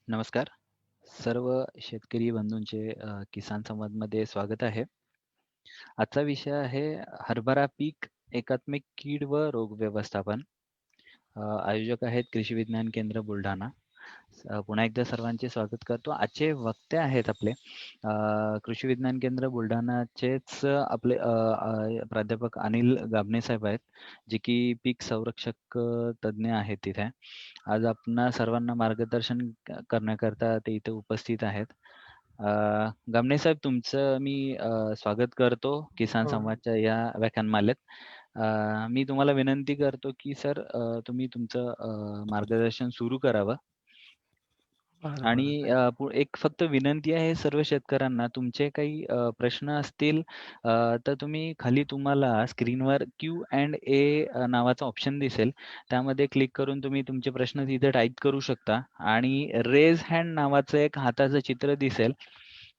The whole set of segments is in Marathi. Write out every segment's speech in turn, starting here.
नमस्कार. सर्व शेतकरी बंधूंचे किसान संवादमध्ये स्वागत आहे. आजचा विषय आहे हरभरा पीक एकात्मिक कीड व रोग व्यवस्थापन. आयोजक आहेत कृषी विज्ञान केंद्र बुलढाणा. पुन्हा एकदा सर्वांचे स्वागत करतो. आजचे वक्ते आहेत आपले कृषी विज्ञान केंद्र बुलढाणाचेच आपले प्राध्यापक अनिल गाबणे साहेब आहेत, जे की पीक संरक्षक तज्ञ आहेत तिथे. आज आपणा सर्वांना मार्गदर्शन करण्याकरता ते इथे उपस्थित आहेत. गामणे साहेब, तुमचं मी स्वागत करतो किसान हो, संवादच्या या व्याख्यानमालेत. मी तुम्हाला विनंती करतो की सर, तुम्ही तुमचं मार्गदर्शन सुरू करावं. बरं, आणि बरं. चालेल. एक फक्त विनंती आहे सर्व शेतकऱ्यांना, तुमचे काही प्रश्न असतील तर तुम्ही खाली तुम्हाला स्क्रीनवर Q&A नावाचा ऑप्शन दिसेल. त्यामध्ये क्लिक करून तुम्ही तुमचे प्रश्न तिथे टाइप करू शकता आणि रेज हँड नावाचं एक हाताचं चित्र दिसेल.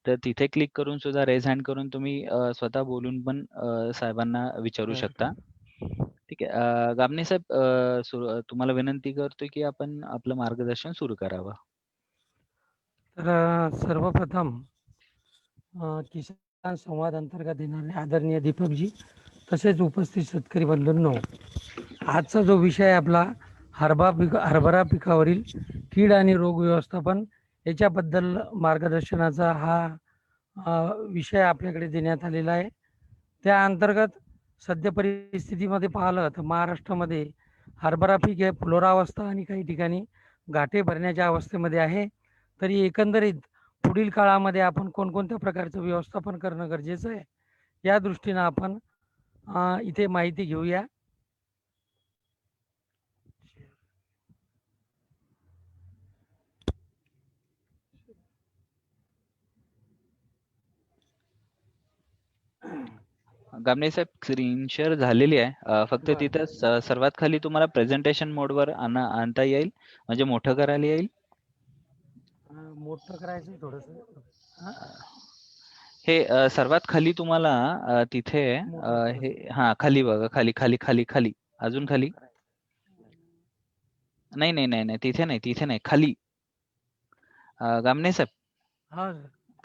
तर तिथे क्लिक करून सुद्धा रेज हँड करून तुम्ही स्वतः बोलून पण साहेबांना विचारू बरं, शकता. ठीक आहे. गाबणे साहेब, तुम्हाला विनंती करतोय की आपण आपलं मार्गदर्शन सुरू करावं. तर सर्वप्रथम किसान संवाद अंतर्गत येणारे आदरणीय दीपकजी, तसेच उपस्थित शेतकरी बंधूंनो, आजचा जो विषय आहे आपला हरभरा पिकावरील कीड आणि रोग व्यवस्थापन याच्याबद्दल मार्गदर्शनाचा हा विषय आपल्याकडे देण्यात आलेला आहे. त्या अंतर्गत सद्य परिस्थितीमध्ये पाहिलं तर महाराष्ट्रामध्ये हरभरा पीक हे फुलोरावस्था आणि काही ठिकाणी गाठे भरण्याच्या अवस्थेमध्ये आहे. तरी एकंदरीत पुढील काळामध्ये आपण कोणकोणत्या प्रकारचं व्यवस्थापन करणं गरजेचं आहे, या दृष्टीनं आपण इथे माहिती घेऊया. गामणे साहेब, स्क्रीन शेअर झालेली आहे. फक्त बरं. तिथं सर्वात खाली तुम्हाला प्रेझेंटेशन मोडवर आणता येईल, म्हणजे मोठं करायला येईल. मोठं करायचं थोडंसं. हां, हे सर्वात खाली तुम्हाला तिथे मोठं हे थोडंसं. खाली बघा. खाली, खाली, खाली, खाली. अजून मोठं खाली. करायचं. नाही, नाही, नाही, नाही. तिथे नाही, तिथे नाही. खाली. गामणे साहेब. हां,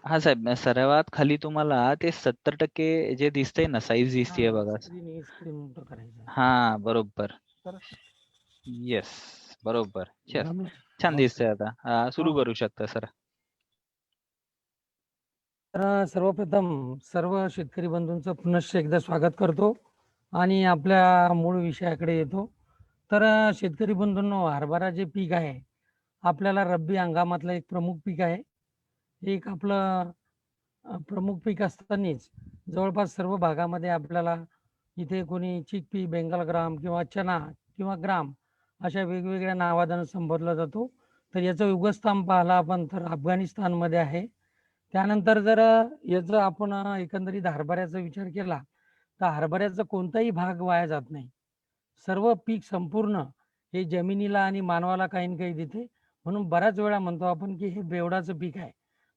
हां साहेब, सर्वात खाली तुम्हाला ते 70% जे दिसतंय ना, साईज दिसतीये हां, बघा. स्क्रीन मोठं करायचं आहे. हां, बरोबर. तर येस, बरोबर. जमलं. छान हो सर. दिसतंय आता. हो. सुरू करू शकता सर. तर सर्वप्रथम सर्व शेतकरी बंधूंचं पुनश्च एकदा स्वागत करतो आणि आपल्या मूळ विषयाकडे येतो. तर शेतकरी बंधूंनो, हरभरा जे पीक आहे, आपल्याला रब्बी हंगामातलं एक प्रमुख पीक आहे. एक आपलं प्रमुख पीक असतानाच जवळपास सर्व भागामध्ये आपल्याला इथे कोणी चिकपी, बेंगाल ग्राम किंवा चना किंवा ग्राम अशा वेगवेगळ्या नावाने संबोधला जातो. तर याचं उगमस्थान पाहिलं आपण तर अफगाणिस्तानमध्ये आहे. त्यानंतर जर याचं आपण एकंदरीत हरभऱ्याचा विचार केला, तर हरभऱ्याचा कोणताही भाग वाया जात नाही. सर्व पीक संपूर्ण हे जमिनीला आणि मानवाला काही ना काही देते. म्हणून बऱ्याच वेळा म्हणतो आपण, की हे बेवडाचं पीक आहे.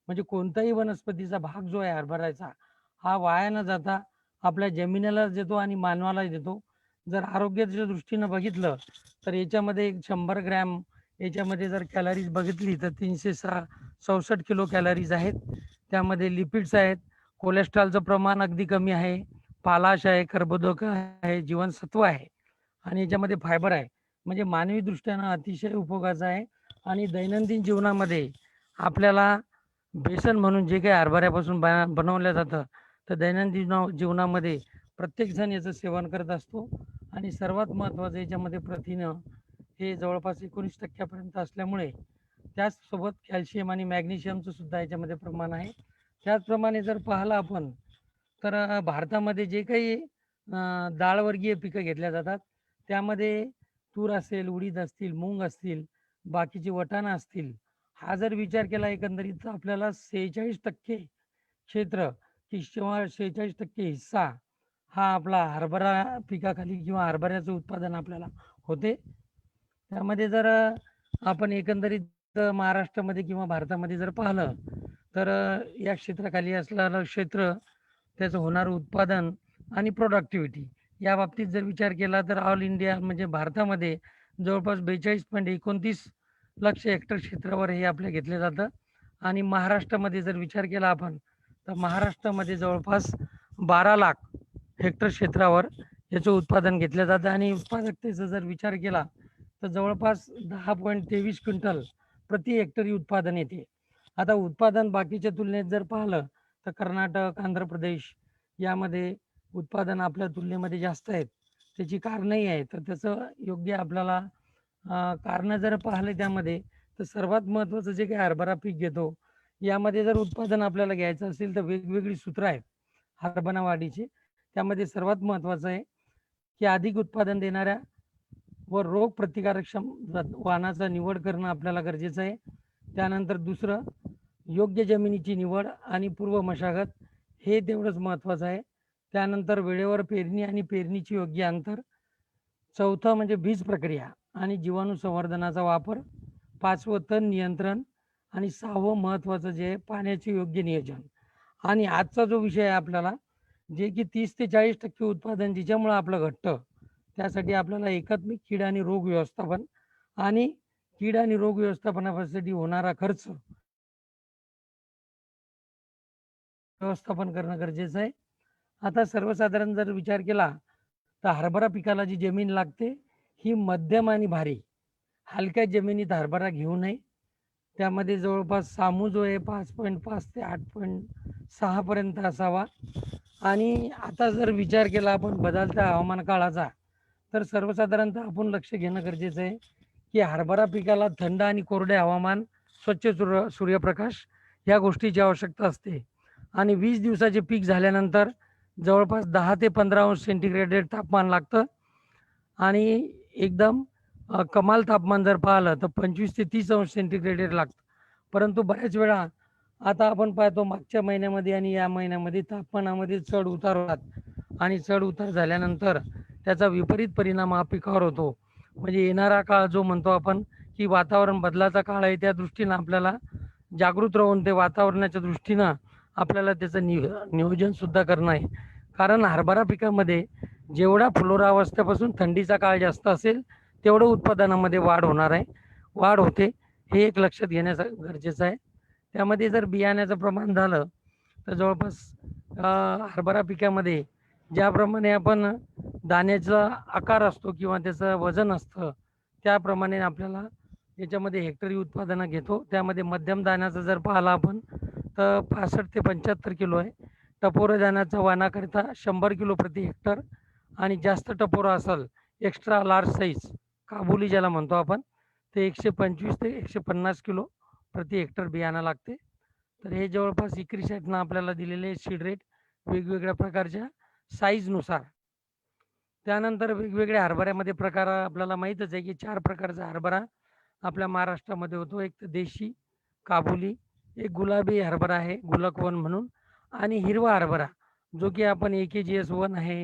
म्हणजे कोणताही वनस्पतीचा भाग जो आहे हरभऱ्याचा, हा वाया न जाता आपल्या जमिनीला देतो आणि मानवालाही देतो. जर आरोग्याच्या दृष्टीनं बघितलं, तर याच्यामध्ये 100 ग्रॅम याच्यामध्ये जर कॅलरीज बघितली, तर 364 किलो कॅलरीज आहेत. त्यामध्ये लिपिड्स आहेत, कोलेस्ट्रॉलचं प्रमाण अगदी कमी आहे, पालाश आहे, कर्बोदक आहे, जीवनसत्व आहे आणि याच्यामध्ये फायबर आहे. म्हणजे मानवी दृष्ट्यानं अतिशय उपयोगाचं आहे आणि दैनंदिन जीवनामध्ये आपल्याला बेसन म्हणून जे काही हरभऱ्यापासून बनवलं जातं, तर दैनंदिन जीवनामध्ये प्रत्येकजण याचं सेवन करत असतो आणि सर्वात महत्त्वाचं याच्यामध्ये प्रथिनं हे जवळपास 19% पर्यंत असल्यामुळे त्याचसोबत कॅल्शियम आणि मॅग्नेशियमचं सुद्धा याच्यामध्ये प्रमाण आहे. त्याचप्रमाणे जर पाहिलं आपण, तर भारतामध्ये जे काही डाळवर्गीय पिकं घेतल्या जातात, त्यामध्ये तूर असेल, उडीद असतील, मूग असतील, बाकीची वाटाणा असतील. हा जर विचार केला एकंदरीत, तर आपल्याला 46% क्षेत्र किंवा 46% हिस्सा हा आपला हरभरा पिकाखाली किंवा हरभऱ्याचं उत्पादन आपल्याला होते. त्यामध्ये जर आपण एकंदरीत महाराष्ट्रामध्ये किंवा भारतामध्ये जर पाहिलं, तर या क्षेत्राखाली असलेलं क्षेत्र, त्याचं होणारं उत्पादन आणि प्रोडक्टिव्हिटी या बाबतीत जर विचार केला, तर ऑल इंडिया म्हणजे भारतामध्ये जवळपास 42.29 लक्ष हेक्टर क्षेत्रावर हे आपले घेतलं जातं. आणि महाराष्ट्रामध्ये जर विचार केला आपण, तर महाराष्ट्रामध्ये जवळपास 12 लाख हेक्टर क्षेत्रावर याचं उत्पादन घेतलं जातं आणि उत्पादकतेचा जर विचार केला तर जवळपास 10.23 क्विंटल प्रति हेक्टरी उत्पादन येते. आता उत्पादन बाकीच्या तुलनेत जर पाहिलं तर कर्नाटक, आंध्र प्रदेश यामध्ये उत्पादन आपल्या तुलनेमध्ये जास्त आहेत. त्याची कारणंही आहेत. तर त्याचं योग्य आपल्याला कारणं जर पाहिले त्यामध्ये, तर सर्वात महत्त्वाचं जे काही हरभरा पीक घेतो, यामध्ये जर उत्पादन आपल्याला घ्यायचं असेल तर वेगवेगळी सूत्र आहेत हरभरा वाढीची. त्यामध्ये सर्वात महत्त्वाचं आहे की अधिक उत्पादन देणाऱ्या व रोग प्रतिकारक्षम वाहनाचा निवड करणं आपल्याला गरजेचं आहे. त्यानंतर दुसरं, योग्य जमिनीची निवड आणि पूर्व मशागत हे तेवढंच महत्त्वाचं आहे. त्यानंतर वेळेवर पेरणी आणि पेरणीची योग्य अंतर. चौथं म्हणजे बीज प्रक्रिया आणि जीवाणू संवर्धनाचा वापर. 5वं तण नियंत्रण. आणि 6वं महत्त्वाचं जे आहे पाण्याचे योग्य नियोजन. आणि आजचा जो विषय आहे आपल्याला, जे की 30 ते 40% उत्पादन जिच्यामुळं आपलं घटतं, त्यासाठी आपल्याला एकात्मिक कीड आणि रोग व्यवस्थापन आणि कीड आणि रोग व्यवस्थापनासाठी होणारा खर्च व्यवस्थापन करणं गरजेचं आहे. आता सर्वसाधारण जर विचार केला तर हरभरा पिकाला जी जमीन लागते ही मध्यम आणि भारी. हलक्या जमिनीत हरभरा घेऊ नये. त्यामध्ये जवळपास सामू जो आहे 5.5 ते 8.6 पर्यंत असावा. आणि आता जर विचार केला आपण बदलत्या हवामान काळाचा, तर सर्वसाधारणतः आपण लक्ष घेणं गरजेचं आहे की हरभरा पिकाला थंड आणि कोरडे हवामान, स्वच्छ सूर्यप्रकाश या गोष्टीची आवश्यकता असते. आणि 20 दिवसाचे पीक झाल्यानंतर जवळपास 10 ते 15 अंश सेंटीग्रेडेड तापमान लागतं. आणि एकदम कमाल तापमान जर पाहिलं तर 25 ते 30 अंश सेंटीग्रेडेड लागतं. परंतु बऱ्याच वेळा आता आपण पाहतो मागच्या महिन्यामध्ये आणि या महिन्यामध्ये तापमानामध्ये चढ उतार होतात आणि चढ उतार झाल्यानंतर त्याचा विपरीत परिणाम हा पिकावर होतो. म्हणजे येणारा काळ जो म्हणतो आपण की वातावरण बदलाचा काळ आहे, त्या दृष्टीनं आपल्याला जागृत राहून ते वातावरणाच्या दृष्टीनं आपल्याला त्याचं नियोजन सुद्धा करणं आहे. कारण हरभरा पिकामध्ये जेवढा फुलोरावस्थेपासून थंडीचा काळ जास्त असेल तेवढं उत्पादनामध्ये वाढ होणार आहे, वाढ होते, हे एक लक्षात घेण्याचं गरजेचं आहे. त्यामध्ये जर बियाण्याचं प्रमाण झालं तर जवळपास हरभरा पिकामध्ये ज्याप्रमाणे आपण दाण्याचा आकार असतो किंवा त्याचं वजन असतं त्याप्रमाणे आपल्याला याच्यामध्ये हेक्टरी उत्पादनं घेतो. त्यामध्ये मध्यम दाण्याचं जर पाहिलं आपण तर 65 ते 75 किलो आहे. टपोरं दाण्याचा वाणाकरिता 100 किलो प्रति हेक्टर. आणि जास्त टपोरा असेल, एक्स्ट्रा लार्ज साईज काबुली ज्याला म्हणतो आपण, ते 125 ते 150 किलो प्रति हेक्टर बियाणं लागते. तर हे जवळपास इक्रिशाटनं आपल्याला दिलेले सीड रेट वेगवेगळ्या प्रकारच्या साईजनुसार. त्यानंतर वेगवेगळ्या हरभऱ्यामध्ये प्रकार आपल्याला माहीतच आहे की 4 प्रकारचा हरभरा आपल्या महाराष्ट्रामध्ये होतो. एक तर देशी, काबुली, एक गुलाबी हरभरा आहे गुलकवन म्हणून, आणि हिरवा हरभरा जो की आपण AKGS 1 आहे,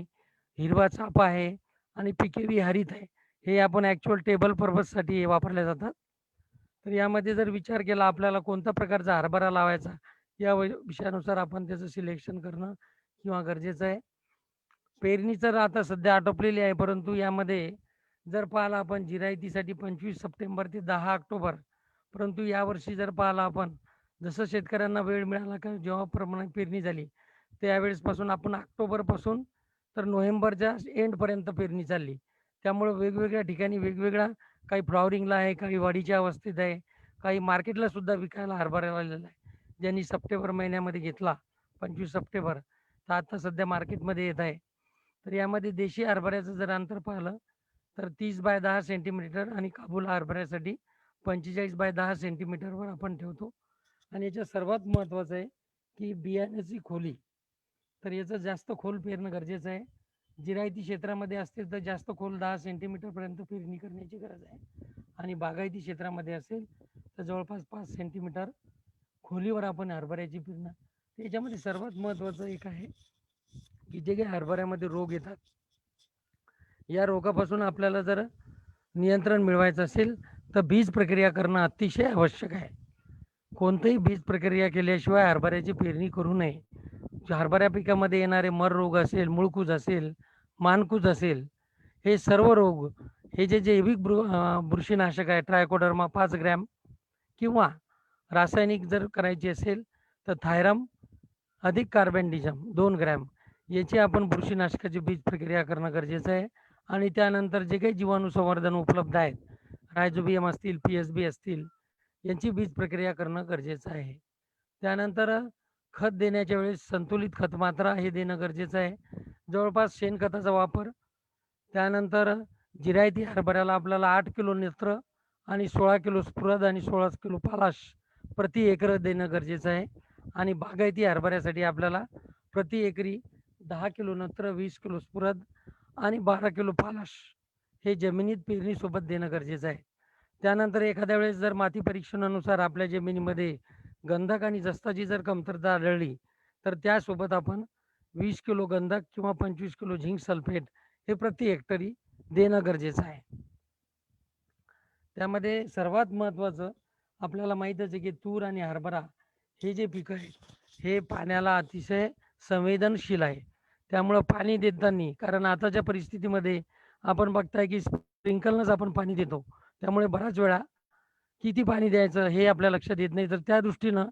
हिरवा चाफा आहे आणि PKV हरित आहे. हे आपण ॲक्च्युअल टेबल पर्पजसाठी वापरले जातात. तर यामध्ये जर विचार केला आपल्याला कोणत्या प्रकारचा हरभरा लावायचा, या विषयानुसार आपण त्याचं सिलेक्शन करणं किंवा गरजेचं आहे. पेरणी तर आता सध्या आटोपलेली आहे, परंतु यामध्ये जर पाहिलं आपण जिरायतीसाठी 25 सप्टेंबर ते 10 ऑक्टोबर. परंतु यावर्षी जर पाहिलं आपण, जसं शेतकऱ्यांना वेळ मिळाला का जेव्हा प्रमाणे पेरणी झाली त्यावेळेसपासून आपण ऑक्टोबरपासून तर नोव्हेंबरच्या एंडपर्यंत पेरणी चालली. त्यामुळं वेगवेगळ्या ठिकाणी वेगवेगळा, काही फ्लॉवरिंगला आहे, काही वाढीच्या अवस्थेत आहे, काही मार्केटला सुद्धा विकायला हरभरा आलेला आहे. ज्यांनी सप्टेंबर महिन्यामध्ये घेतला 25 सप्टेंबर, तर आता सध्या मार्केटमध्ये येत आहे. तर यामध्ये देशी हरभऱ्याचं जर अंतर पाहिलं तर 30 बाय 10 सेंटीमीटर आणि काबूल हरभऱ्यासाठी 45 बाय 10 सेंटीमीटरवर आपण ठेवतो. आणि याच्यात सर्वात महत्त्वाचं आहे की बियाण्याची खोली. तर याचं जास्त खोल पेरणं गरजेचं आहे. जिरायती क्षेत्रामध्ये असतील तर जास्त खोल 10 सेंटीमीटरपर्यंत पेरणी करण्याची गरज आहे. आणि बागायती क्षेत्रामध्ये असेल तर जवळपास 5 सेंटीमीटर खोलीवर आपण हरभऱ्याची पेरणं. याच्यामध्ये सर्वात महत्त्वाचं एक आहे की जे काही हरभऱ्यामध्ये रोग येतात, या रोगापासून आपल्याला जर नियंत्रण मिळवायचं असेल तर बीज प्रक्रिया करणं अतिशय आवश्यक आहे. कोणतीही बीज प्रक्रिया केल्याशिवाय हरभऱ्याची पेरणी करू नये. हरभरा पिकामध्ये येणारे मर रोग असेल, मुळकूज असेल, मानकूज असेल, हे सर्व रोग हे जे जैविक बुरशीनाशक आहे ट्रायकोडर्मा 5 ग्रॅम किंवा रासायनिक जर करायची असेल तर थायरम अधिक कार्बेंडिझम 2 ग्रॅम याची आपण बुरशीनाशकाची बीज प्रक्रिया करणं गरजेचं आहे. आणि त्यानंतर जे काही जीवाणू संवर्धन उपलब्ध आहेत, रायझोबियम असतील, PSB असतील, यांची बीज प्रक्रिया करणं गरजेचं आहे. त्यानंतर खत देण्याच्या वेळेस संतुलित खत मात्रा हे देणं गरजेचं आहे. जवळपास शेणखताचा वापर. त्यानंतर जिरायती हरभऱ्याला आपल्याला 8 किलो नेत्र आणि 16 किलो स्फुरद आणि 16 किलो पालाश प्रति एकर देणं गरजेचं आहे. आणि बागायती हरभऱ्यासाठी आपल्याला प्रति एकरी 10 किलो नत्र, 20 किलो स्फुरद आणि 12 किलो पालाश हे जमिनीत पेरणीसोबत देणं गरजेचं आहे. त्यानंतर एखाद्या वेळेस जर माती परीक्षणानुसार आपल्या जमिनीमध्ये गंधक आणि जस्ताची जर कमतरता आढळली तर त्यासोबत आपण 20 किलो गंधक किंवा 25 किलो झिंक सल्फेट हे प्रति हेक्टरी देणं गरजेचं आहे. त्यामध्ये सर्वात महत्त्वाचं आपल्याला माहीतच आहे की तूर आणि हरभरा हे जे पिकं आहे हे पाण्याला अतिशय संवेदनशील आहे. त्यामुळं पाणी देताना, कारण आताच्या परिस्थितीमध्ये आपण बघताय की स्प्रिंकलनंच आपण पाणी देतो. त्यामुळे बऱ्याच वेळा किती पाणी द्यायचं हे आपल्या लक्षात येत नाही. तर त्या दृष्टीनं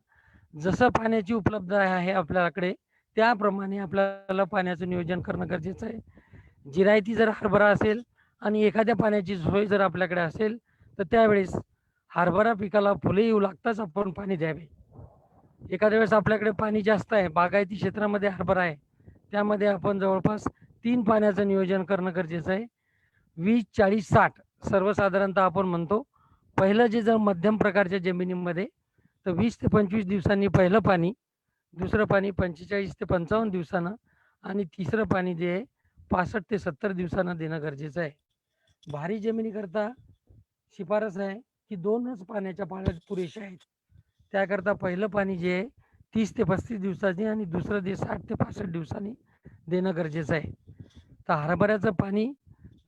जसं पाण्याची उपलब्धता आहे आपल्याकडे त्याप्रमाणे आपल्याला पाण्याचं नियोजन करणं गरजेचं आहे. जिरायती जर हरभरा असेल आणि एखाद्या पाण्याची सोय जर आपल्याकडे असेल तर त्यावेळेस हरभरा पिकाला फुले येऊ लागताच आपण पाणी द्यावे. एखाद्या वेळेस आपल्याकडे पाणी जास्त आहे, बागायती क्षेत्रामध्ये हरभरा आहे, त्यामध्ये आपण जवळपास 3 पाण्याचं नियोजन करणं गरजेचं आहे. 20, 40, 60 सर्वसाधारणतः आपण म्हणतो. पहिलं जे जर मध्यम प्रकारच्या जमिनीमध्ये तर 20 ते 25 दिवसांनी पहिलं पाणी, दुसरं पाणी 45 ते 55 दिवसानं आणि तिसरं पाणी जे आहे 65 ते 70 दिवसानं देणं गरजेचं आहे. भारी जमिनीकरता शिफारस आहे की 2च पाण्याच्या पाळ्या पुरेशा आहेत. त्याकरता पहिलं पाणी जे आहे 30 ते 35 दिवसांनी आणि दुसरं जे 60 ते 65 दिवसांनी देणं गरजेचं आहे. तर हरभऱ्याचं पाणी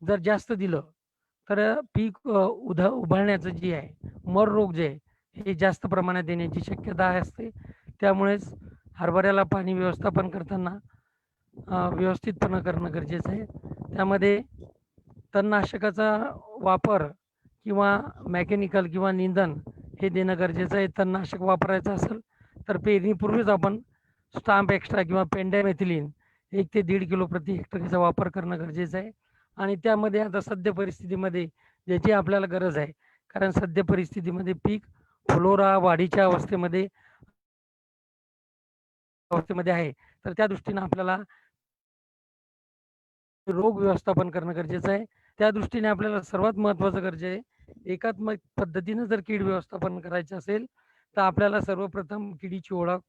जर जास्त दिलं तर पीक उभळण्याचं जे आहे, मर रोग जे आहे हे जास्त प्रमाणात येण्याची शक्यता असते. त्यामुळेच हरभऱ्याला पाणी व्यवस्थापन करताना व्यवस्थितपणे करणं गरजेचं आहे. त्यामध्ये तणनाशकाचा वापर किंवा मेकॅनिकल किंवा निंदण हे देणं गरजेचं आहे. तणनाशक वापरायचं असेल तर पेरणीपूर्वीच आपण स्टाम्प एक्स्ट्रा किंवा पेंडामेथिलीन 1 ते 1.5 किलो प्रति हेक्टरचा वापर करणं गरजेचं आहे. आणि त्यामध्ये आता सद्य परिस्थितीमध्ये ज्याची आपल्याला गरज आहे, कारण सद्य परिस्थितीमध्ये पीक फुलोरा वाढीच्या अवस्थेमध्ये आहे. तर त्या दृष्टीनं आपल्याला रोग व्यवस्थापन करणं गरजेचं आहे. त्या दृष्टीने आपल्याला सर्वात महत्त्वाचं गरज आहे, एकात्मक पद्धतीनं जर कीड व्यवस्थापन करायचं असेल तर आपल्याला सर्वप्रथम किडीची ओळख,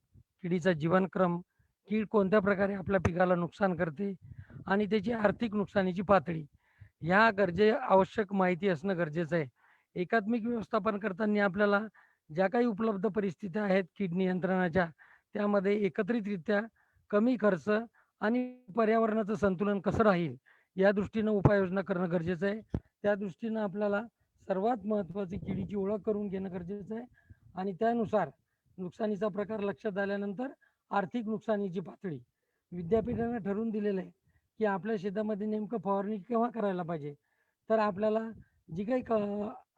किडीचा जीवनक्रम, कीड कोणत्या प्रकारे आपल्या पिकाला नुकसान करते आणि त्याची आर्थिक नुकसानीची पातळी, ह्या आवश्यक माहिती असणं गरजेचं आहे. एकात्मिक व्यवस्थापन करताना आपल्याला ज्या काही उपलब्ध परिस्थिती आहेत कीड नियंत्रणाच्या, त्यामध्ये एकत्रितरित्या कमी खर्च आणि पर्यावरणाचं संतुलन कसं राहील या दृष्टीनं उपाययोजना करणं गरजेचं आहे. त्या दृष्टीनं आपल्याला सर्वात महत्त्वाची किडीची ओळख करून घेणं गरजेचं आहे. आणि त्यानुसार नुकसानीचा प्रकार लक्षात आल्यानंतर आर्थिक नुकसानीची पातळी विद्यापीठानं ठरवून दिलेलं आहे की आपल्या शेतामध्ये नेमकं फवारणी केव्हा करायला पाहिजे. तर आपल्याला जी काही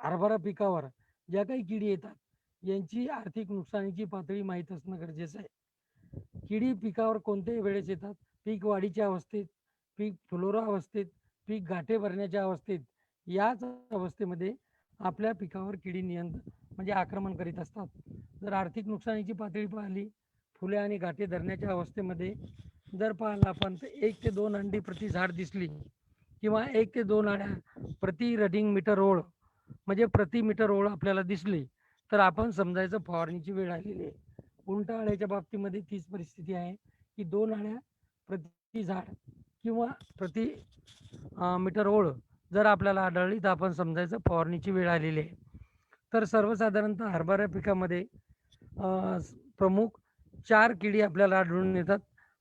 हरभरा पिकावर ज्या काही किडी येतात यांची आर्थिक नुकसानीची पातळी माहीत असणं गरजेचं आहे. किडी पिकावर कोणत्याही वेळेस येतात, पीक वाढीच्या अवस्थेत, पीक फुलोरा अवस्थेत, पीक गाठे भरण्याच्या अवस्थेत, याच अवस्थेमध्ये आपल्या पिकावर किडी म्हणजे आक्रमण करीत असतात. जर आर्थिक नुकसानीची पातळी पाहिली, फुले आणि गाठे धरण्याच्या अवस्थेमध्ये जर पाहिलं आपण तर 1 ते 2 अंडी प्रति झाड दिसली किंवा 1 ते 2 अळ्या प्रति रडिंग मीटर ओळ म्हणजे प्रति मीटर ओळ आपल्याला दिसली तर आपण समजायचं फवारणीची वेळ आलेली आहे. उंट अळ्याच्या बाबतीमध्ये तीच परिस्थिती आहे की 2 अळ्या प्रति झाड किंवा प्रति मीटर ओळ जर आपल्याला आढळली तर आपण समजायचं फवारणीची वेळ आलेली आहे. तर सर्वसाधारणतः हरभरा पिकामध्ये प्रमुख 4 किडी आपल्याला आढळून येतात.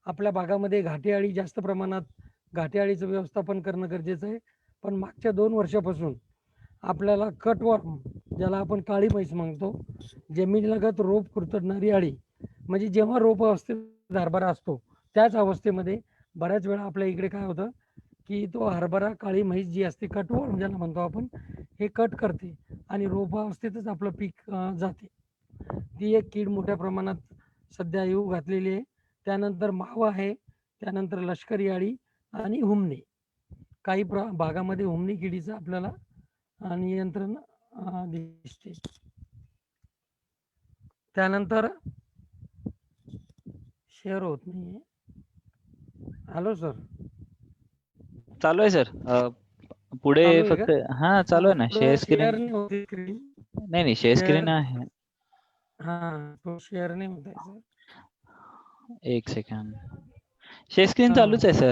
आपल्या भागामध्ये घाटे अळी जास्त प्रमाणात, घाटे अळीचं व्यवस्थापन करणं गरजेचं आहे. पण मागच्या 2 वर्षापासून आपल्याला कटवर्म, ज्याला आपण काळी म्हैस म्हणतो, जमिनीलगत रोप कुरतडणारी अळी, म्हणजे जेव्हा रोप अवस्थेत हरभरा असतो त्याच अवस्थेमध्ये बऱ्याच वेळा आपल्या इकडे काय होतं की तो हरभरा काळी म्हैस जी असते कटवळ ज्याला म्हणतो आपण, हे कट करते आणि रोपावस्थेतच आपलं पीक जाते. ती एक कीड मोठ्या प्रमाणात सध्या येऊ घातलेली आहे. त्यानंतर मावा आहे, त्यानंतर लष्करी अळी आणि हुमणी. काही भागामध्ये हुमणी किडीचं आपल्याला नियंत्रण दिसते. त्यानंतर शेअर होत नाहीये. Hello sir. चालू आहे सर. पुढे चालू आहे का? फक्त हा चालू आहे ना. शेअर शेअर स्क्रीन नाही होते स्क्रीन. नाही नाही शेअर स्क्रीन आहे. तो शेअर नाही होत आहे सर. एक सेकंड. शेअर स्क्रीन चालूच आहे सर.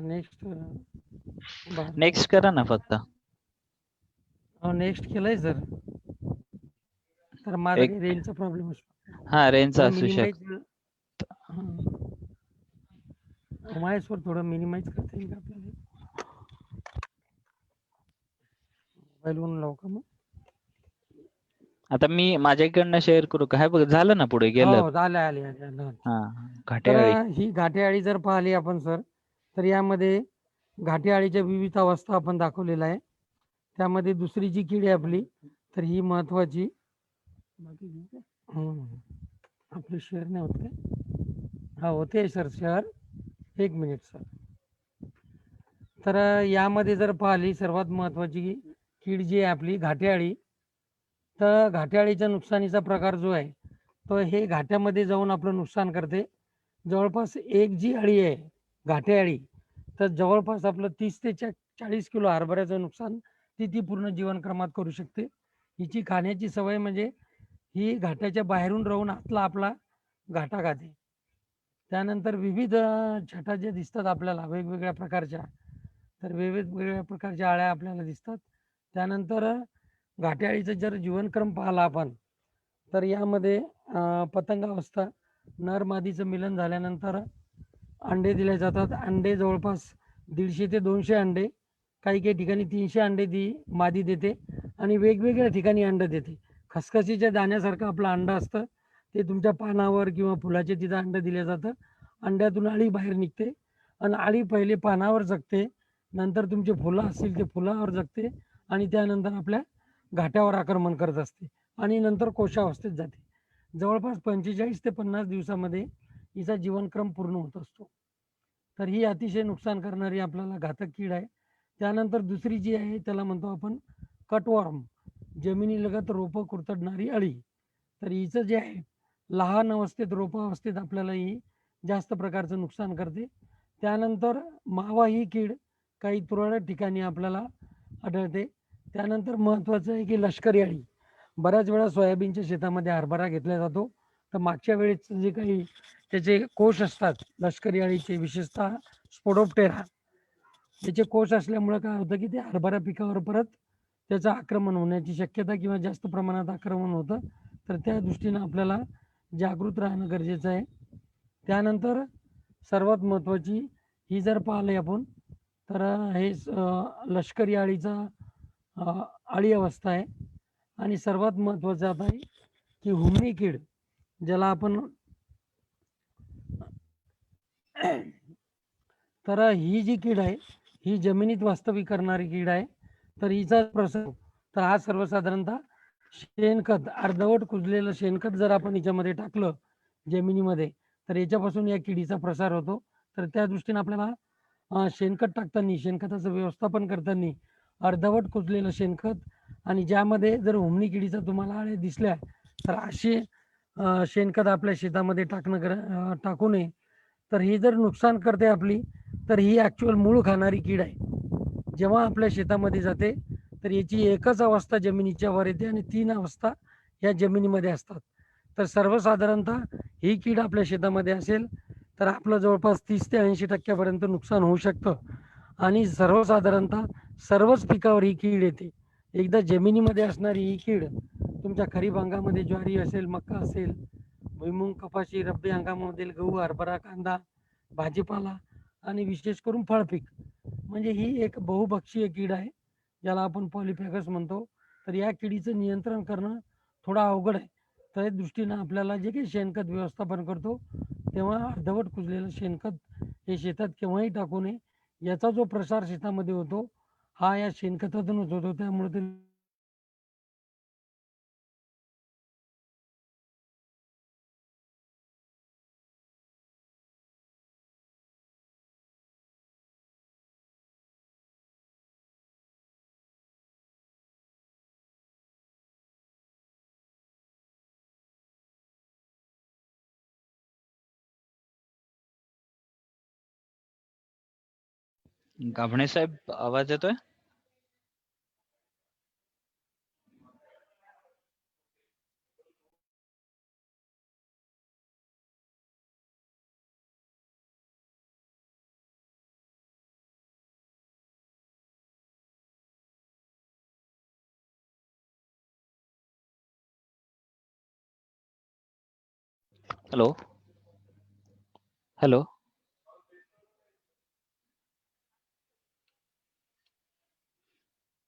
नेक्स्ट नेक्स्ट करा ना फक्त. नेक्स्ट केलंय सर. तर माझा काही रेंजचा प्रॉब्लेम असतो. हा रेंजचा असू शकतो. माझ्यासवर थोडं मिनिमाइज करता येईल का आपल्याला? मोबाईलवरून लावू का मग? आता मी माझ्याकडनं शेअर करू का? बघ झालं ना, पुढे गेलं. हो आले. घाटेअळी. ही घाटेअळी जर पाहिली आपण सर, तर यामध्ये घाटेअळीच्या विविध अवस्था आपण दाखवलेल्या आहे. त्यामध्ये दुसरी जी कीड आहे आपली, तर ही महत्वाची. आपलं शेअर नाही होत काय? होते सर शेअर. एक मिनिट सर. तर यामध्ये जर पाहिली सर्वात महत्वाची कीड जी आहे आपली घाटेअळी, तर घाटेअळीच्या नुकसानीचा प्रकार जो आहे तो हे घाट्यामध्ये जाऊन आपलं नुकसान करते. जवळपास एक जी अळी आहे घाटेअळी, तर जवळपास आपलं 30 ते 40 किलो हरभऱ्याचं नुकसान ती पूर्ण जीवनक्रमात करू शकते. हिची खाण्याची सवय म्हणजे ही घाट्याच्या बाहेरून राहून आतला आपला घाटा खाते. त्यानंतर विविध छटा जे दिसतात आपल्याला वेगवेगळ्या प्रकारच्या, तर वेगवेगळ्या प्रकारच्या अळ्या आपल्याला दिसतात. त्यानंतर घाटेअळीचं जर जीवनक्रम पाहिला आपण, तर यामध्ये पतंगावस्था, नर मादीचं मिलन झाल्यानंतर अंडे दिले जातात. अंडे जवळपास 150 ते 200 अंडे, काही ठिकाणी 300 अंडे मादी देते आणि वेगवेगळ्या ठिकाणी अंड देते. खसखसीच्या दाण्यासारखं आपलं अंड असतं, ते तुमच्या पानावर किंवा फुलाच्या तिथं अंड दिलं जातं. अंड्यातून अळी बाहेर निघते आणि अळी पहिले पानावर जगते, नंतर तुमचे फुलं असतील ते फुलावर जगते आणि त्यानंतर आपल्या घाट्यावर आक्रमण करत असते आणि नंतर कोशावस्थेत जाते. जवळपास 45 ते 50 दिवसामध्ये हिचा जीवनक्रम पूर्ण होत असतो. तर ही अतिशय नुकसान करणारी आपल्याला घातक कीड आहे. त्यानंतर दुसरी जी आहे त्याला म्हणतो आपण कटवर्म, जमिनीलगत रोपं कुरतडणारी अळी. तर हिचं जे आहे लहान अवस्थेत रोपावस्थेत आपल्याला ही जास्त प्रकारचं नुकसान करते. त्यानंतर मावा ही कीड काही तुरळक ठिकाणी आपल्याला आढळते. त्यानंतर महत्त्वाचं आहे की लष्करी अळी. बऱ्याच वेळा सोयाबीनच्या शेतामध्ये हरभरा घेतला जातो, तर मागच्या वेळेस जे काही त्याचे कोश असतात लष्करी अळीचे, विशेषतः स्पोडोप्टेरा, याचे कोश असल्यामुळं काय होतं की ते हरभरा पिकावर परत त्याचं आक्रमण होण्याची शक्यता किंवा जास्त प्रमाणात आक्रमण होतं. तर त्या दृष्टीनं आपल्याला जागृत राहणं गरजेचं आहे. त्यानंतर सर्वात महत्त्वाची ही जर पाहिली आपण, तर हे लष्करी अळीचा अळी अवस्था आहे. आणि सर्वात महत्त्वाचं आता आहे की हुमणी कीड, ज्याला आपण तर ही जी कीड आहे ही जमिनीत वास्तविक करणारी कीड आहे. तर हिचा प्रसार, तर हा सर्वसाधारणतः शेणखत, अर्धवट कुजलेलं शेणखत जर आपण याच्यामध्ये टाकलं जमिनीमध्ये, तर याच्यापासून या किडीचा प्रसार होतो. तर त्या दृष्टीने आपल्याला शेणखत टाकताना, शेणखताचं व्यवस्थापन करताना अर्धवट कुजलेलं शेणखत आणि ज्यामध्ये जर हुमणी किडीचा तुम्हाला अळ्या दिसल्या, तर असे शेणखत आपल्या शेतामध्ये टाकू नये. तर ही जर नुकसान करते आपली, तर ही ॲक्च्युअल मूळ खाणारी कीड आहे. जेव्हा आपल्या शेतामध्ये जाते तर याची एकच अवस्था जमिनीच्या वर येते आणि 3 अवस्था या जमिनीमध्ये असतात. तर सर्वसाधारणतः ही कीड आपल्या शेतामध्ये असेल तर आपलं जवळपास 30 ते 80% नुकसान होऊ शकतं आणि सर्वसाधारणतः सर्वच पिकावर ही कीड येते. एकदा जमिनीमध्ये असणारी ही कीड तुमच्या खरीप हंगामामध्ये ज्वारी असेल, मका असेल, भुईमुग, कपाशी, रब्बी हंगामामधील गहू, हरभरा, कांदा, भाजीपाला आणि विशेष करून फळपीक, म्हणजे ही एक बहुभक्षीय कीड आहे, ज्याला आपण पॉलिफॅगस म्हणतो. तर या किडीचं नियंत्रण करणं थोडं अवघड आहे. त्या दृष्टीनं आपल्याला जे काही शेणखत व्यवस्थापन करतो तेव्हा अर्धवट कुजलेलं शेणखत हे शेतात केव्हाही टाकू नये. याचा जो प्रसार शेतामध्ये होतो, हा या शेणखतातूनच होतो. त्यामुळे ते गाभणे साहेब, आवाज येतोय? हॅलो? हॅलो?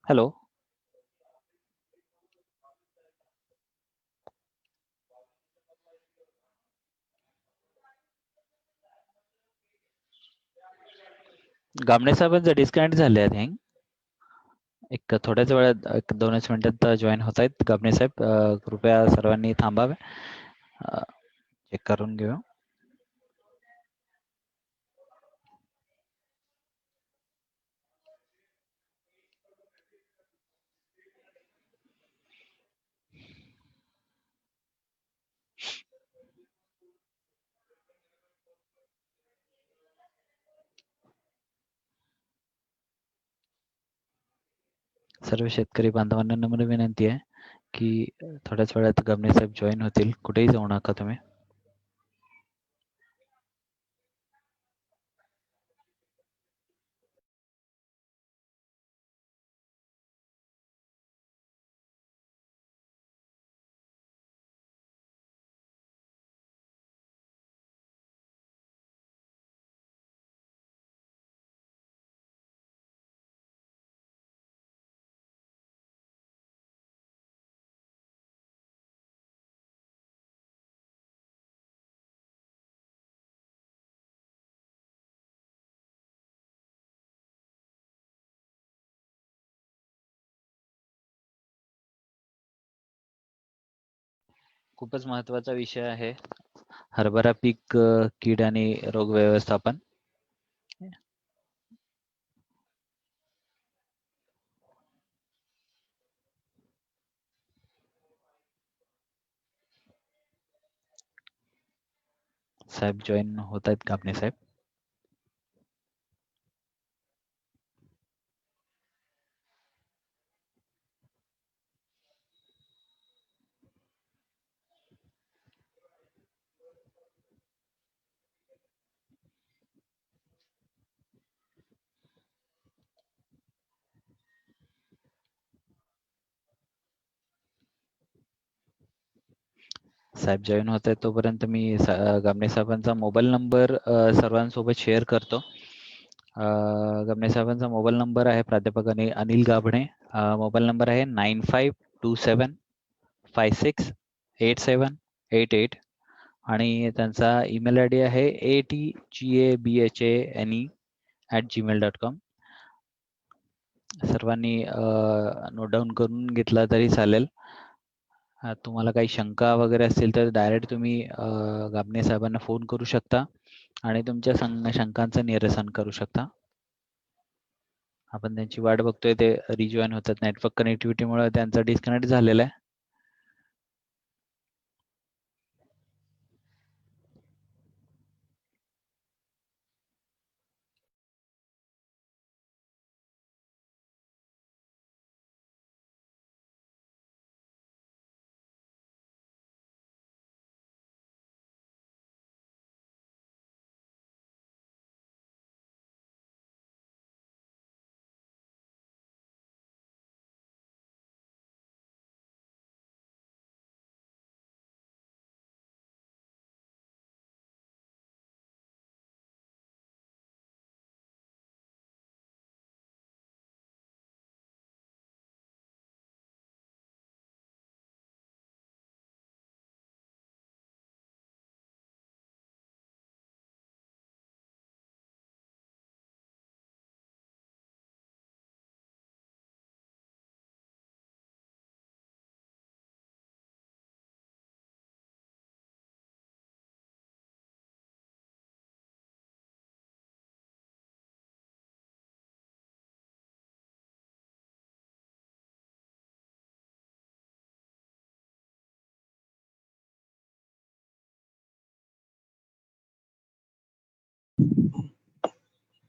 हॅलो? गामणे साहेबांचं डिस्कनेक्ट झाले आय थिंक. एक थोड्याच वेळात, एक 2च मिनिटात जॉईन होत आहेत गाबणे साहेब. कृपया सर्वांनी थांबावे. चेक करून घेऊ. सर्व शेतकरी बांधवांना नम्र विनंती आहे की थोड्याच वेळात गाबणे साहेब जॉईन होतील. कुठेही जाऊ नका तुम्ही. खूपच महत्त्वाचा विषय आहे हरभरा पीक कीड आणि रोग व्यवस्थापन. साहेब जॉईन होत आहेत गाबणे साहेब. साहेब जॉईन होत आहेत तोपर्यंत मी गाबणे साहेबांचा मोबाईल नंबर सर्वांसोबत शेअर करतो. गाबणे साहेबांचा मोबाईल नंबर आहे प्राध्यापक अनिल गाभणे. मोबाईल नंबर आहे 9527568788 आणि त्यांचा ईमेल आय डी आहे atgabhane@gmail.com. सर्वांनी नोट डाऊन करून घेतला तरी चालेल. तुम्हाला काही शंका वगैरे असतील तर डायरेक्ट तुम्ही गाबणे साहेबांना फोन करू शकता आणि तुमच्या शंकांचं निरसन करू शकता. आपण त्यांची वाट बघतोय, ते रिजॉईन होतात. नेटवर्क कनेक्टिव्हिटीमुळे त्यांचा डिस्कनेक्ट झालेला आहे.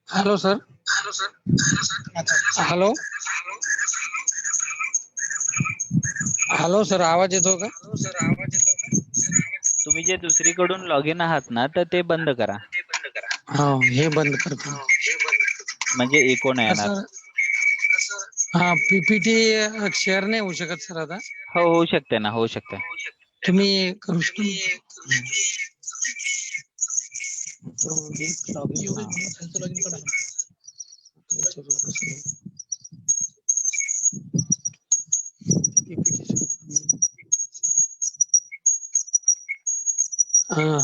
Hello sir. Hello hello sir, आवाज येतो का? तुम्ही जे दुसरीकडून लॉग इन आहात ना, तर ते बंद करा. हा, हे बंद करतो. म्हणजे इको नाही येणार. हा, पीपीटी शेअर नाही होऊ शकत सर आता. हो, होऊ शकते ना, होऊ शकते. तुम्ही करू शकता. हा.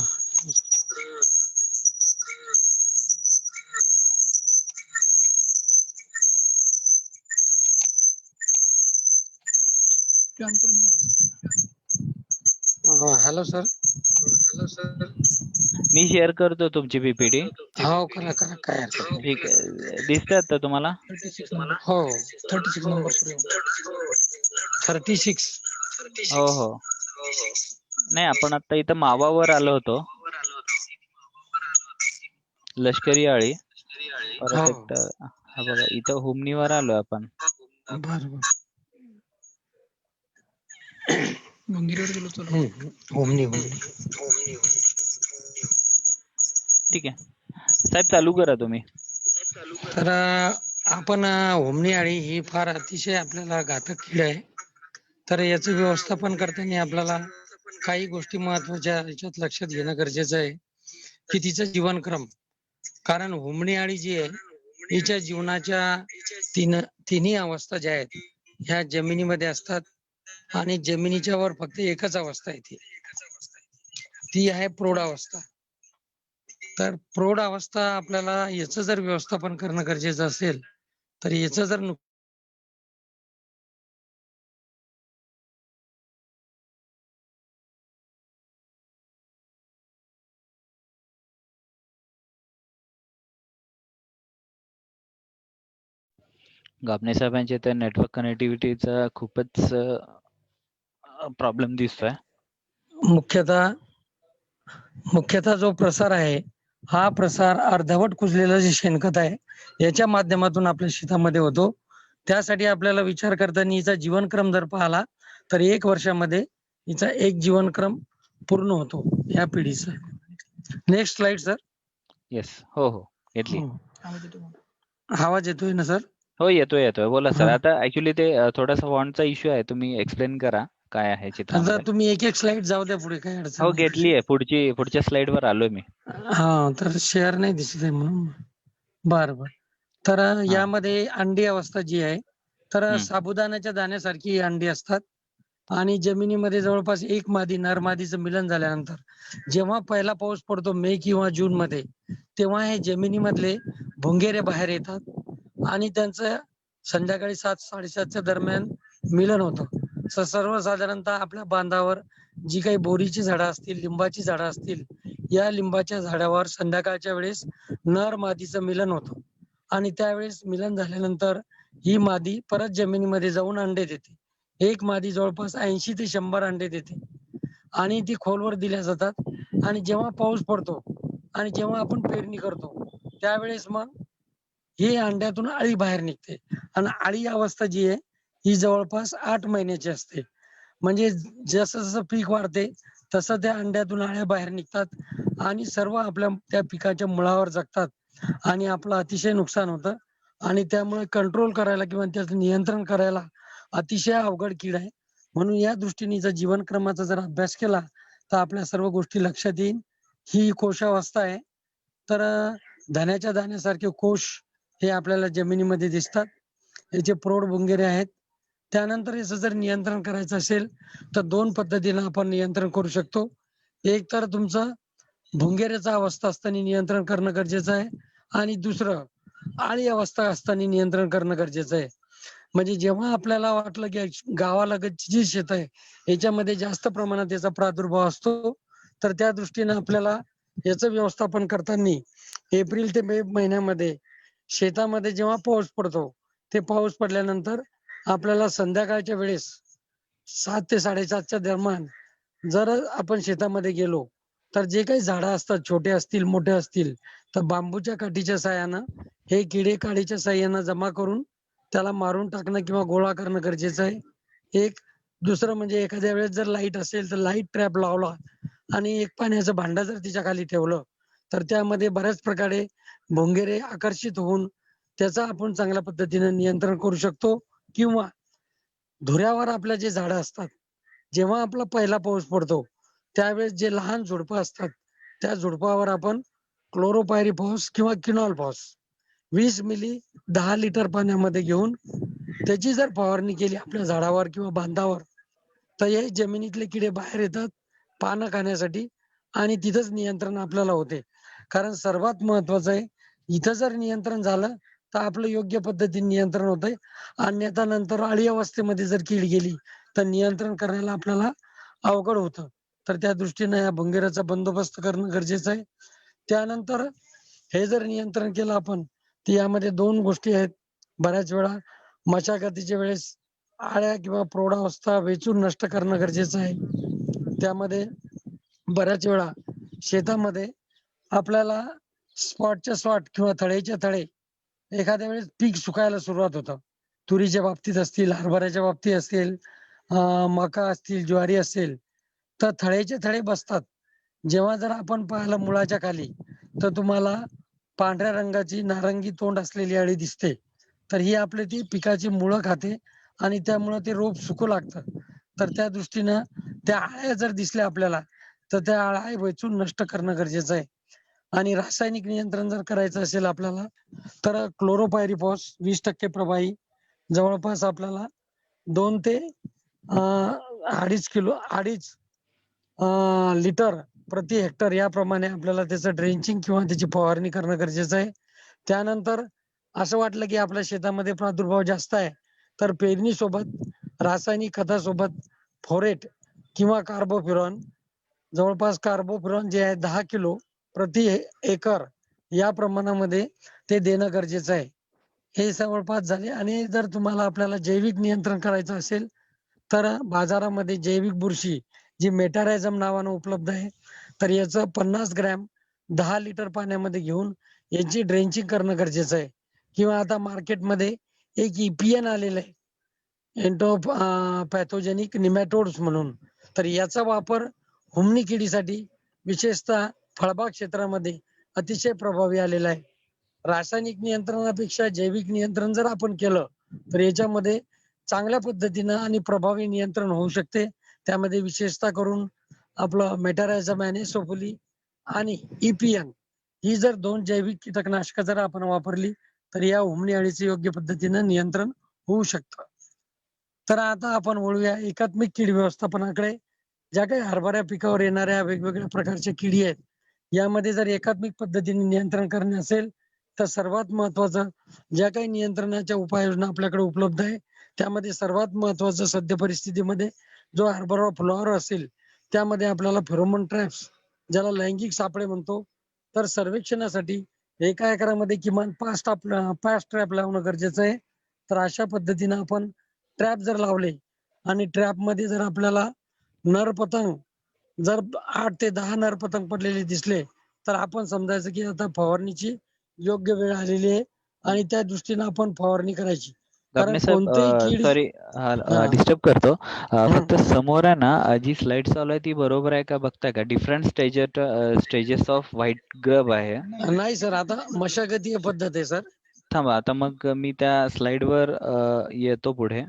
Hello sir. मी शेअर करतो तुमची पीपीटी. हो, करा करा, काय हरकत नाही. ठीक आहे. दिसतंय आता तुम्हाला? हो, 36 नंबर सुरू. 36. हो, हो. नाही, आपण आता इथं मावावर आलो होतो. लष्करी आळी. परत हो. एक हा बघा, इथं हुमणीवर आलोय आपण. बरं. मंदिरावर गेलो चला. होमनी. ठीक आहे. साहेब चालू करा तुम्ही. तर आपण होमणी आळी ही फार अतिशय आपल्याला घातक कीड आहे. तर याचं व्यवस्थापन करताना आपल्याला काही गोष्टी महत्वाच्या याच्यात लक्षात घेणं गरजेचं आहे की तिचं जीवनक्रम. कारण होमणी आळी जी आहे हिच्या जीवनाच्या तिन्ही अवस्था ज्या आहेत ह्या जमिनीमध्ये असतात आणि जमिनीच्या वर फक्त एकच अवस्था येते, ती आहे प्रौढ अवस्था. तर प्रौढ अवस्था आपल्याला याचं जर व्यवस्थापन करणं गरजेचं असेल तर याचं जर गाबणे साहेबांचे तर नेटवर्क कनेक्टिव्हिटीचा खूपच प्रॉब्लेम दिसतोय. मुख्यतः जो प्रसार आहे हा प्रसार अर्धवट कुजलेलं जे शेणखत आहे याच्या माध्यमातून आपल्या शेतामध्ये होतो. त्यासाठी आपल्याला विचार करताना हिचा जीवनक्रम जर पाहिला तर 1 वर्षामध्ये हिचा एक जीवनक्रम पूर्ण होतो या पिढीचा. Next slide sir. येस. हो, हो. घेतली. आवाज येतोय ना सर? हो, येतोय. बोला सर. हा. आता ऍक्च्युली ते थोडासा फॉन्टचा इश्यू आहे. तुम्ही एक्सप्लेन करा काय आहे आता चित्रामध्ये. तुम्ही एक स्लाइड जाऊ द्या पुढे, काही अडचण हो, नाही. घेतली आहे. पुढच्या स्लाइडवर आलोय मी. हा, तर शेअर नाही दिसत आहे म्हणून. बरं. तर हां. यामध्ये अंडी अवस्था जी आहे तर हं. साबुदाण्याच्या दाण्यासारखी ही अंडी असतात आणि जमिनीमध्ये जवळपास एक मादी नर मादीचं मिलन झाल्यानंतर जेव्हा पहिला पाऊस पडतो मे किंवा जून मध्ये, तेव्हा हे जमिनीमधले भुंगेरे बाहेर येतात आणि त्यांचं संध्याकाळी 7-7:30च्या दरम्यान मिलन होतं. सर्वसाधारणतः आपल्या बांधावर जी काही बोरीची झाडं असतील, लिंबाची झाडं असतील, या लिंबाच्या झाडावर संध्याकाळच्या वेळेस नर मादीचं मिलन होतं आणि त्यावेळेस मिलन झाल्यानंतर ही मादी परत जमिनीमध्ये जाऊन अंडे देते. एक मादी जवळपास 80 ते 100 अंडे देते आणि ती खोलवर दिल्या जातात. आणि जेव्हा पाऊस पडतो आणि जेव्हा आपण पेरणी करतो त्यावेळेस मग ही अंड्यातून अळी बाहेर निघते आणि अळी अवस्था जी आहे ही जवळपास 8 महिन्याची असते. म्हणजे जसं जसं पीक वाढते तसं त्या अंड्यातून अळ्या बाहेर निघतात आणि सर्व आपल्या त्या पिकाच्या मुळावर जगतात आणि आपलं अतिशय नुकसान होतं आणि त्यामुळे कंट्रोल करायला किंवा त्याचं नियंत्रण करायला अतिशय अवघड कीड आहे. म्हणून या दृष्टीने जर जीवनक्रमाचा जर अभ्यास केला तर आपल्या सर्व गोष्टी लक्षात येईल. ही कोशावस्था आहे. तर धान्याच्या दाण्यासारखे कोश हे आपल्याला जमिनीमध्ये दिसतात. याचे प्रौढ भुंगेरे आहेत. त्यानंतर याचं जर नियंत्रण करायचं असेल तर 2 पद्धतीनं आपण नियंत्रण करू शकतो. एक तर तुमचं भुंगेऱ्याचा अवस्था असताना नियंत्रण करणं गरजेचं आहे आणि दुसरं अळी अवस्था असताना नियंत्रण करणं गरजेचं आहे. म्हणजे जेव्हा आपल्याला वाटलं की गावालगतची जी शेत आहे याच्यामध्ये जास्त प्रमाणात याचा प्रादुर्भाव असतो तर त्या दृष्टीने आपल्याला याचं व्यवस्थापन करताना एप्रिल ते मे महिन्यामध्ये शेतामध्ये जेव्हा पाऊस पडतो ते पाऊस पडल्यानंतर आपल्याला संध्याकाळच्या वेळेस 7 ते 7:30च्या दरम्यान जर आपण शेतामध्ये गेलो तर जे काही झाडं असतात, छोटे असतील, मोठे असतील, तर बांबूच्या काठीच्या साहाय्यानं हे किडे काडीच्या साहाय्यानं जमा करून त्याला मारून टाकणं किंवा गोळा करणं गरजेचं आहे. एक दुसरं म्हणजे एखाद्या वेळेस जर लाईट असेल तर लाईट ट्रॅप लावला आणि एक पाण्याचं भांडं जर तिच्या खाली ठेवलं, तर त्यामध्ये बऱ्याच प्रकारे भोंगेरे आकर्षित होऊन त्याचा आपण चांगल्या पद्धतीने नियंत्रण करू शकतो. किंवा धुऱ्यावर आपल्या जे झाडं असतात, जेव्हा आपला पहिला पाऊस पडतो, त्यावेळेस जे लहान झुडपं असतात, त्या झुडपावर आपण क्लोरोपायरीफॉस किंवा क्विनॉल-फॉस 20 मिली 10 लिटर पाण्यामध्ये घेऊन त्याची जर फवारणी केली आपल्या झाडावर किंवा बांधावर, तर हे जमिनीतले किडे बाहेर येतात पानं खाण्यासाठी आणि तिथंच नियंत्रण आपल्याला होते. कारण सर्वात महत्वाचं आहे, इथं जर नियंत्रण झालं, तर आपलं योग्य पद्धतीने नियंत्रण होतंय. अन्यथा नंतर अळी अवस्थेमध्ये जर कीड गेली, तर नियंत्रण करायला आपल्याला अवघड होतं. तर त्या दृष्टीनं या भुंगेराचा बंदोबस्त करणं गरजेचं आहे. त्यानंतर हे जर नियंत्रण केलं आपण, तर यामध्ये 2 गोष्टी आहेत. बऱ्याच वेळा मशागतीच्या वेळेस अळ्या किंवा प्रौढावस्था वेचून नष्ट करणं गरजेचं आहे. त्यामध्ये बऱ्याच वेळा शेतामध्ये आपल्याला स्पॉटच्या स्पॉट किंवा थळेच्या थळे एखाद्या वेळेस पीक सुकायला सुरुवात होतं. तुरीच्या बाबतीत असतील, हरभऱ्याच्या बाबतीत असेल, मका असतील, ज्वारी असेल, तर थळेचे थळे बसतात. जेव्हा जर आपण पाहिलं मुळाच्या खाली, तर तुम्हाला पांढऱ्या रंगाची नारंगी तोंड असलेली अळी दिसते. तर ही आपली ती पिकाची मुळं खाते आणि त्यामुळं ते रोप सुकू लागतं. तर त्या दृष्टीनं त्या अळ्या जर दिसल्या आपल्याला, तर त्या अळ्या वेचून नष्ट करणं गरजेचं आहे. आणि रासायनिक नियंत्रण जर करायचं असेल आपल्याला, तर क्लोरोपायरीफॉस 20% प्रभावी जवळपास आपल्याला 2 ते 2.5 किलो 2.5 लिटर प्रति हेक्टर याप्रमाणे आपल्याला त्याचं ड्रेंचिंग किंवा त्याची फवारणी करणं गरजेचं आहे. त्यानंतर असं वाटलं की आपल्या शेतामध्ये प्रादुर्भाव जास्त आहे, तर पेरणीसोबत रासायनिक खतासोबत फोरेट किंवा कार्बोफ्युरॉन जवळपास कार्बोफ्युरॉन जे आहे 10 किलो प्रति एकर या प्रमाणामध्ये ते देणं गरजेचं आहे. हे जवळपास झाले आणि जर तुम्हाला आपल्याला जैविक नियंत्रण करायचं असेल, तर बाजारामध्ये जैविक बुरशी जी मेटारायझम नावानं उपलब्ध आहे. तर याचं 50 ग्रॅम 10 लिटर पाण्यामध्ये घेऊन यांची ड्रेंचिंग करणं गरजेचं आहे. किंवा आता मार्केटमध्ये एक ई-पी-एन आलेलं आहे. पॅथोजेनिक निमॅटोड्स म्हणून. तर याचा वापर हुमणी किडीसाठी विशेषतः फळबाग क्षेत्रामध्ये अतिशय प्रभावी आलेला आहे. रासायनिक नियंत्रणापेक्षा जैविक नियंत्रण जर आपण केलं, तर याच्यामध्ये चांगल्या पद्धतीनं आणि प्रभावी नियंत्रण होऊ शकते. त्यामध्ये विशेषतः करून आपलं मेटारायझम एनिसोफिली आणि ई-पी-एन ही जर 2 जैविक कीटकनाशकं जर आपण वापरली, तर या उमणी अळीचं योग्य पद्धतीनं नियंत्रण होऊ शकतं. तर आता आपण वळूया एकात्मिक कीड व्यवस्थापनाकडे. ज्या काही हरभरा पिकावर येणाऱ्या वेगवेगळ्या प्रकारच्या किडी आहेत, यामध्ये जर एकात्मिक पद्धतीने नियंत्रण करणे असेल, तर सर्वात महत्त्वाचं ज्या काही नियंत्रणाच्या उपाययोजना आपल्याकडे उपलब्ध आहे, त्यामध्ये सर्वात महत्त्वाचं सद्य परिस्थितीमध्ये जो हरभरा फ्लॉवर असेल, त्यामध्ये आपल्याला फेरोमोन ट्रॅप्स ज्याला लैंगिक सापळे म्हणतो, तर सर्वेक्षणासाठी एका एकरामध्ये किमान 5 ट्रॅप लावणं गरजेचं आहे. तर अशा पद्धतीनं आपण ट्रॅप जर लावले आणि ट्रॅपमध्ये जर आपल्याला नर पतंग जर 8 ते 10 नर पतंग पडलेले दिसले, तर आपण समजायचं की आता फवारणीची योग्य वेळ आलेली आहे आणि त्या दृष्टीनं आपण फवारणी करायची. कारण गमने साहेब कोणतेही कीड सॉरी हां, डिस्टर्ब करतो. हं. फक्त समोर आहे ना जी स्लाईड चालू आहे ती बरोबर आहे का बघताय का? Different stages off white grub आहे. नाही सर, आता मशागतीय पद्धत आहे सर. थांबा आता मग मी त्या स्लाईडवर येतो पुढे.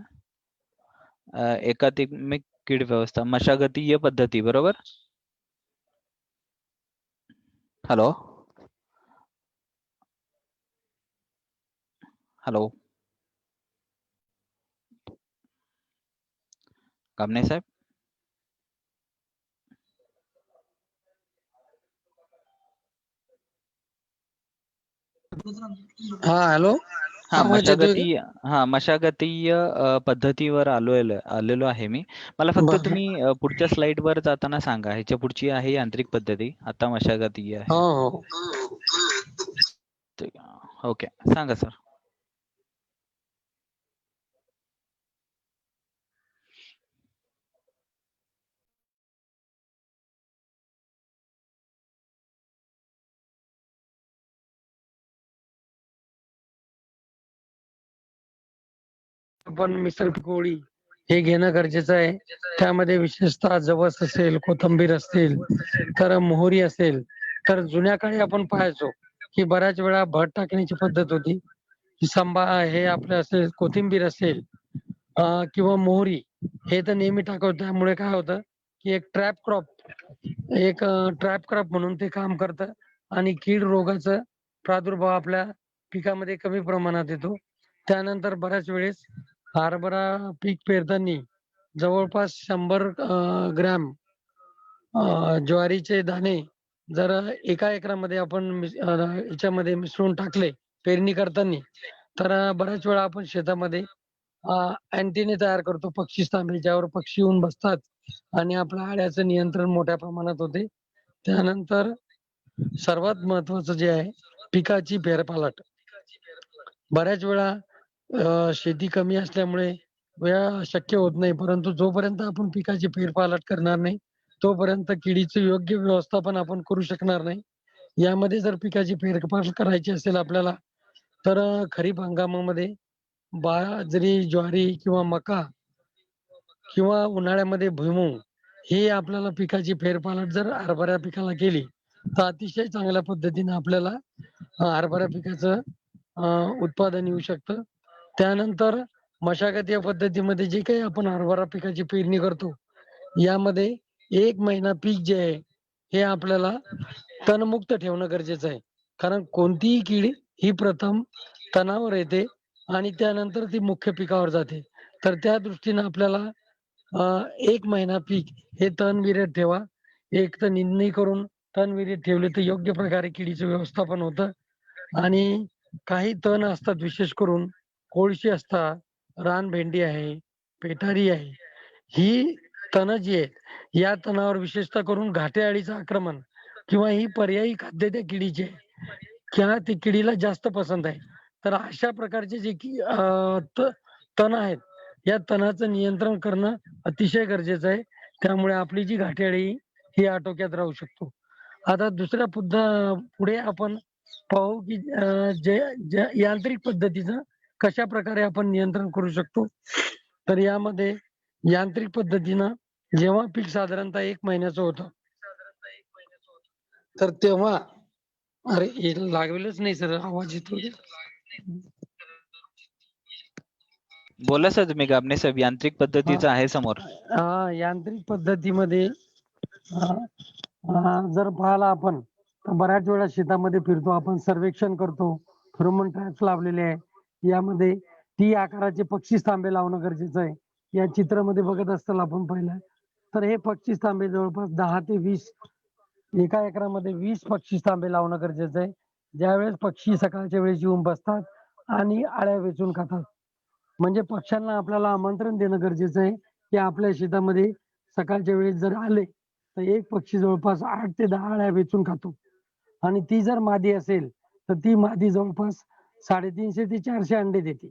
एकात्मिक कीड व्यवस्था मशागतीय पद्धती बरोबर? हॅलो? हॅलो? कामणे साहेब? हां, हॅलो. हां, आवाज येतोय का? मशागतीय पद्धतीवर आलेलो आहे मी. मला फक्त बरं. तुम्ही पुढच्या स्लाईडवर जाताना सांगा. ह्याच्या पुढची आहे यांत्रिक पद्धती. आता मशागतीय हो, आहे. हो. ओके. सांगा सर. आपण मिसळ पोळी हे घेणं गरजेचं आहे. त्यामध्ये विशेषतः जवस असेल, कोथिंबीर असतील, तर मोहरी असेल. तर जुन्या काळी आपण पाहायचो की बऱ्याच वेळा भट टाकण्याची पद्धत होती. की हे आपलं असेल, कोथिंबीर असेल किंवा मोहरी हे तर नेहमी टाकवतो. त्यामुळे काय होतं की एक ट्रॅप क्रॉप म्हणून ते काम करतं आणि कीड रोगाचा प्रादुर्भाव आपल्या पिकामध्ये कमी प्रमाणात येतो. त्यानंतर बऱ्याच वेळेस हरभरा पीक पेरताना जवळपास 100 ग्रॅम ज्वारीचे दाणे जर एका एकरामध्ये आपण याच्यामध्ये मिसळून टाकले पेरणी करताना, तर बऱ्याच वेळा आपण शेतामध्ये अँटेने तयार करतो पक्षीस्थानी, ज्यावर पक्षी येऊन बसतात आणि आपल्या अळ्याचं नियंत्रण मोठ्या प्रमाणात होते. त्यानंतर सर्वात महत्वाचं जे आहे, पिकाची फेरपालट. बऱ्याच वेळा शेती कमी असल्यामुळे शक्य होत नाही. परंतु जोपर्यंत आपण पिकाची फेरपालट करणार नाही, तोपर्यंत किडीचं योग्य व्यवस्थापन आपण करू शकणार नाही. यामध्ये जर पिकाची फेरपालट करायची असेल आपल्याला, तर खरीप हंगामामध्ये बाजरी, ज्वारी किंवा मका किंवा उन्हाळ्यामध्ये भुईमूग हे आपल्याला पिकाची फेरपालट जर हरभरा पिकाला केली, तर अतिशय चांगल्या पद्धतीने आपल्याला हरभरा पिकाचं उत्पादन येऊ शकतं. त्यानंतर मशागत या पद्धतीमध्ये जे काही आपण हरभरा पिकाची पेरणी करतो, यामध्ये 1 महिना पीक जे आहे, हे आपल्याला तणमुक्त ठेवणं गरजेचं आहे. कारण कोणतीही कीड ही प्रथम तणावर येते आणि त्यानंतर ती मुख्य पिकावर जाते. तर त्या दृष्टीनं आपल्याला 1 महिना पीक हे तणविरहित ठेवा. एक तर निंदणी करून तणविरहित ठेवले तर योग्य प्रकारे किडीचं व्यवस्थापन होतं. आणि काही तण असतात विशेष करून कोळशी असतात, रानभेंडी आहे, पेटारी आहे. ही तणं जी आहेत, या तणावर विशेषतः करून घाटे अळीचं आक्रमण किंवा ही पर्यायी खाद्य त्या किडीचे आहे किंवा ती किडीला जास्त पसंत आहे. तर अशा प्रकारचे जे की तण आहेत, या तणाचं नियंत्रण करणं अतिशय गरजेचं आहे. त्यामुळे आपली जी घाटे अळी ही आटोक्यात राहू शकतो. आता दुसऱ्या पुढे आपण पाहू की जे जे यांत्रिक पद्धतीचं कशाप्रकारे आपण नियंत्रण करू शकतो. तर यामध्ये यांत्रिक पद्धतीनं जेव्हा पीक साधारणतः 1 महिन्याचं होतं, तर तेव्हा अरे, हे लागलेलंच नाही सर, आवाज येतो. बोला सर तुम्ही गाबणे साहेब, यांत्रिक पद्धतीचं आहे समोर. यांत्रिक पद्धतीमध्ये जर पाहिला आपण तर बऱ्याच वेळा शेतामध्ये फिरतो आपण, सर्वेक्षण करतो, फेरोमोन ट्रॅप्स लावलेले आहे. यामध्ये टी आकाराचे पक्षी थांबे लावणं गरजेचं आहे. या चित्रामध्ये बघत असताल आपण पाहिलं, तर हे पक्षी थांबे जवळपास 10 ते 20 एका एकरामध्ये 20 पक्षी थांबे लावणं गरजेचं आहे. ज्यावेळेस पक्षी सकाळच्या वेळेस येऊन बसतात आणि अळ्या वेचून खातात. म्हणजे पक्ष्यांना आपल्याला आमंत्रण देणं गरजेचं आहे, की आपल्या शेतामध्ये सकाळच्या वेळेस जर आले, तर एक पक्षी जवळपास 8 ते 10 अळ्या वेचून खातो. आणि ती जर मादी असेल, तर ती मादी जवळपास 350 ते 400 अंडे देते.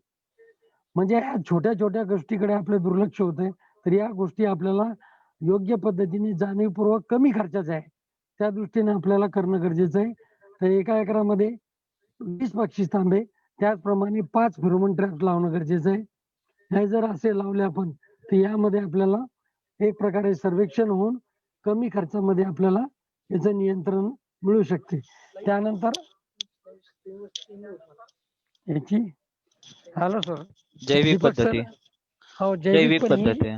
म्हणजे ह्या छोट्या-छोट्या गोष्टीकडे आपलं दुर्लक्ष होतंय. तर या गोष्टी आपल्याला योग्य पद्धतीने जाणीवपूर्वक कमी खर्चाच्या आहे. त्या दृष्टीने आपल्याला करणं गरजेचं आहे. तर एका एकरामध्ये 20 पक्षी थांबे, त्याचप्रमाणे 5 फेरोमोन ट्रॅप्स लावणं गरजेचं आहे. हे जर असे लावले आपण, तर यामध्ये आपल्याला एक प्रकारे सर्वेक्षण होऊन कमी खर्चामध्ये आपल्याला याचं नियंत्रण मिळू शकते. त्यानंतर याची हॅलो सर, जैविक दीपक सर. पद्धती. हो, जैविक जैविक पण पद्धती.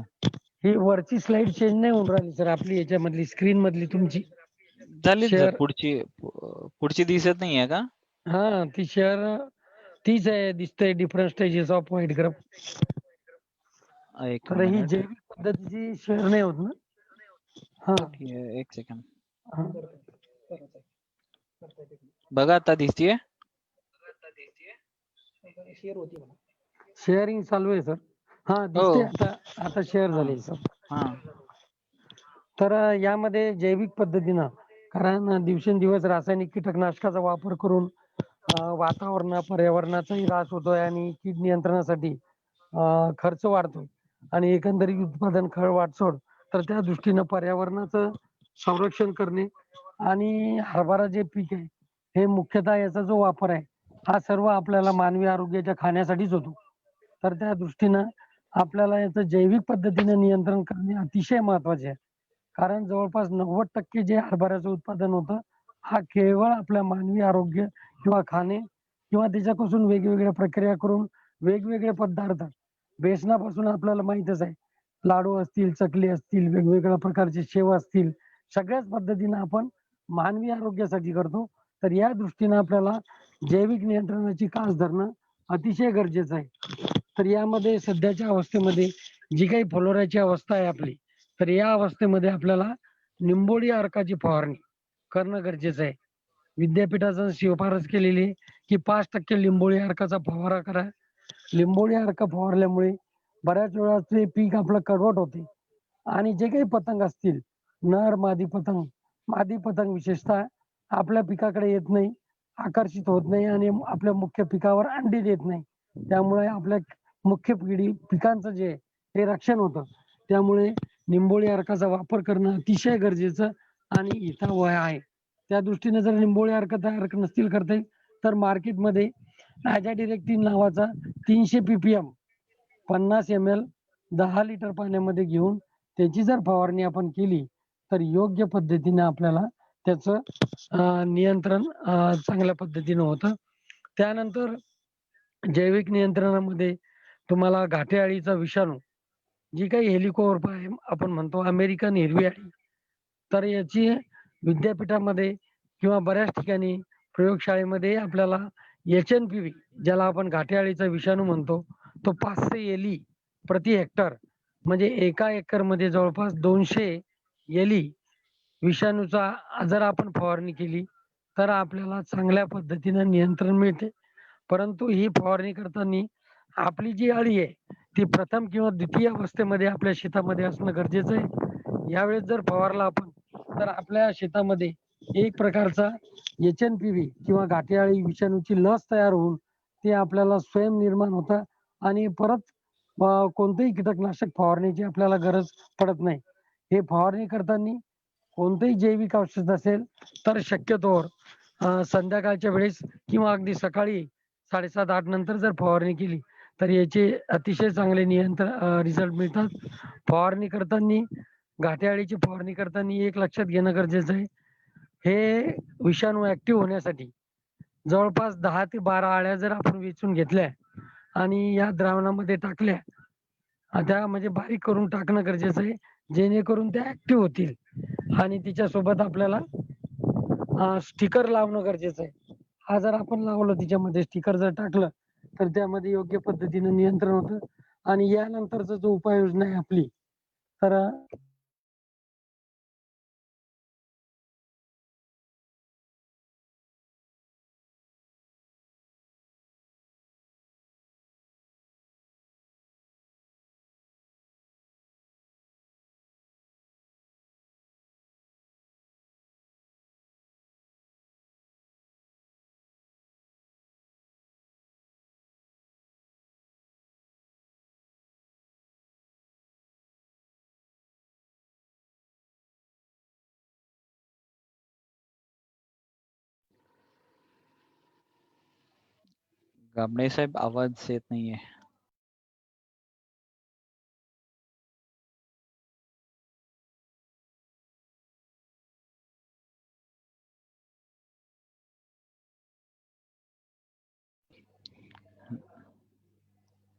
ही वरची स्लाईड चेंज नाही होऊन राहिली सर आपली, याच्यामधली स्क्रीन मधली तुमची चालेल सर, शेअर. पुढची दिसत नाहीये का? ती शेअर तीच आहे, दिसतंय different stages off white group. एक तर ही मिनिट. जैविक पद्धतीची शेअर नाही होत ना? ठीक आहे, एक सेकंड. हा. बघा आता दिसतीये. शेअरिंग चालू आहे सर. दिसते हो. आता. आता शेअर हा झाली सर. हा. तर यामध्ये जैविक पद्धतीनं, कारण दिवसेंदिवस रासायनिक कीटकनाशकाचा वापर करून पर्यावरणाचाही ऱ्हास होतोय आणि कीड नियंत्रणासाठी खर्च वाढतो आणि एकंदरीत उत्पादन वाटसोड. तर त्या दृष्टीनं पर्यावरणाचं संरक्षण करणे आणि हरभरा जे पीक आहे, हे मुख्यतः याचा जो वापर आहे, हा सर्व आपल्याला मानवी आरोग्याच्या खाण्यासाठीच होतो. तर त्या दृष्टीनं आपल्याला याचं जैविक पद्धतीने नियंत्रण करणे अतिशय महत्त्वाचे आहे. कारण जवळपास 90% जे हरभऱ्याचं उत्पादन होतं, हा केवळ आपल्या मानवी आरोग्य किंवा खाणे किंवा त्याच्यापासून वेगवेगळ्या प्रक्रिया करून वेगवेगळे पदार्थ बेसनापासून आपल्याला माहीतच आहे. लाडू असतील, चकली असतील, वेगवेगळ्या प्रकारचे शेव असतील, सगळ्याच पद्धतीनं आपण मानवी आरोग्यासाठी करतो. तर या दृष्टीनं आपल्याला जैविक नियंत्रणाची कास धरणं अतिशय गरजेचं आहे. तर यामध्ये सध्याच्या अवस्थेमध्ये जी काही फुलोऱ्याची अवस्था आहे आपली, तर या अवस्थेमध्ये आपल्याला निंबोळी अर्काची फवारणी करणं गरजेचं आहे. विद्यापीठाचं शिफारस केलेली आहे, की 5% लिंबोळी अर्काचा फवारा करा. लिंबोळी अर्क फवारल्यामुळे बऱ्याच वेळा ते पीक आपलं कडवट होते आणि जे काही पतंग असतील, नर, मादी पतंग विशेषतः आपल्या पिकाकडे येत नाही, आकर्षित होत नाही आणि आपल्या मुख्य पिकावर अंडी देत नाही. त्यामुळे आपल्या मुख्य पिकांचं जे आहे, ते रक्षण होतं. त्यामुळे निंबोळी अर्काचा वापर करणं अतिशय गरजेचं आणि हितावह आहे. त्या दृष्टीने जर निंबोळी अर्क तयार नसतील करता येईल, तर मार्केटमध्ये ॲजाडिरेक्टिन नावाचा 300 पीपीएम 50 ml 10 लिटर पाण्यामध्ये घेऊन त्याची जर फवारणी आपण केली, तर योग्य पद्धतीने आपल्याला त्याचं नियंत्रण चांगल्या पद्धतीनं होतं. त्यानंतर जैविक नियंत्रणामध्ये तुम्हाला घाटे अळीचा विषाणू, जी काही हेलिकोवर्प आहे, आपण म्हणतो अमेरिकन हिरवी अळी, तर याची विद्यापीठामध्ये किंवा बऱ्याच ठिकाणी प्रयोगशाळेमध्ये आपल्याला एच-एन-पी-व्ही ज्याला आपण घाटे अळीचा विषाणू म्हणतो, तो 500 एली प्रति हेक्टर म्हणजे एका एकरमध्ये जवळपास 200 एली विषाणूचा जर आपण फवारणी केली, तर आपल्याला चांगल्या पद्धतीनं नियंत्रण मिळते. परंतु ही फवारणी करताना आपली जी अळी आहे, ती प्रथम किंवा द्वितीय अवस्थेमध्ये आपल्या शेतामध्ये असणं गरजेचं आहे. यावेळेस जर फवारला आपण, तर आपल्या शेतामध्ये एक प्रकारचा एच-एन-पी-व्ही किंवा घाटे अळी विषाणूची लस तयार होऊन ते आपल्याला स्वयं निर्माण होतं आणि परत कोणतंही कीटकनाशक फवारण्याची आपल्याला गरज पडत नाही. हे फवारणी करताना कोणतंही जैविक औषध असेल, तर शक्यतोवर संध्याकाळच्या वेळेस किंवा अगदी सकाळी 7:30-8 नंतर जर फवारणी केली, तर याचे अतिशय चांगले रिझल्ट मिळतात. फवारणी करताना घाटे अळीची फवारणी करताना एक लक्षात घेणं गरजेचं आहे. हे विषाणू ॲक्टिव्ह होण्यासाठी जवळपास 10 ते 12 अळ्या जर आपण वेचून घेतल्या आणि या द्रावणामध्ये टाकल्या, त्या म्हणजे बारीक करून टाकणं गरजेचं आहे, जेणेकरून त्या ॲक्टिव्ह होतील आणि तिच्यासोबत आपल्याला स्टिकर लावणं गरजेचं आहे. हा जर आपण लावलं तिच्यामध्ये स्टिकर जर टाकलं, तर त्यामध्ये योग्य पद्धतीनं नियंत्रण होतं आणि यानंतरचा जो उपाययोजना आहे आपली, तर गाबणे साहेब आवाज येत नाहीये.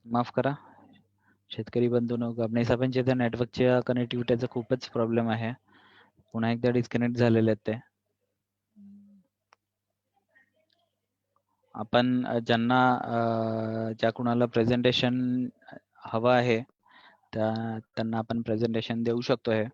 माफ करा. शेतकरी बंधूंनो, गाबणे साहेबांच्या त्या नेटवर्कच्या कनेक्टिव्हिटीचा खूपच प्रॉब्लेम आहे. पुन्हा एकदा डिस्कनेक्ट झालेले आहेत ते. आपण ज्या कुणाला प्रेझेंटेशन हवं आहे, त्यांना आपण प्रेझेंटेशन देऊ शकतो आहे.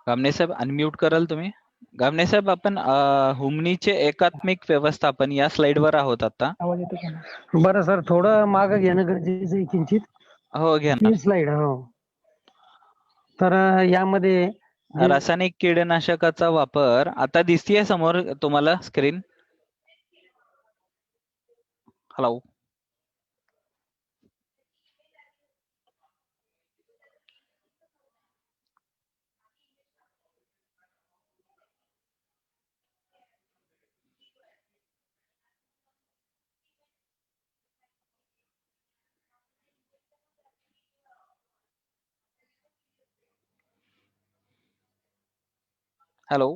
गामणे साहेब अनम्यूट कराल तुम्ही? गामणे साहेब, आपण हुमणीचे एकात्मिक व्यवस्थापन या स्लाइडवर आहोत आता. आवाज येतो का? बरं सर, थोडं मागं घेणं गरजेचं आहे किंचित. हो, घ्या ना. ती स्लाइड. हो. तर यामध्ये रासायनिक कीडनाशकाचा वापर आता दिसतीये समोर तुम्हाला स्क्रीन? हॅलो. हॅलो.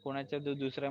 कोणाच्या दुसऱ्या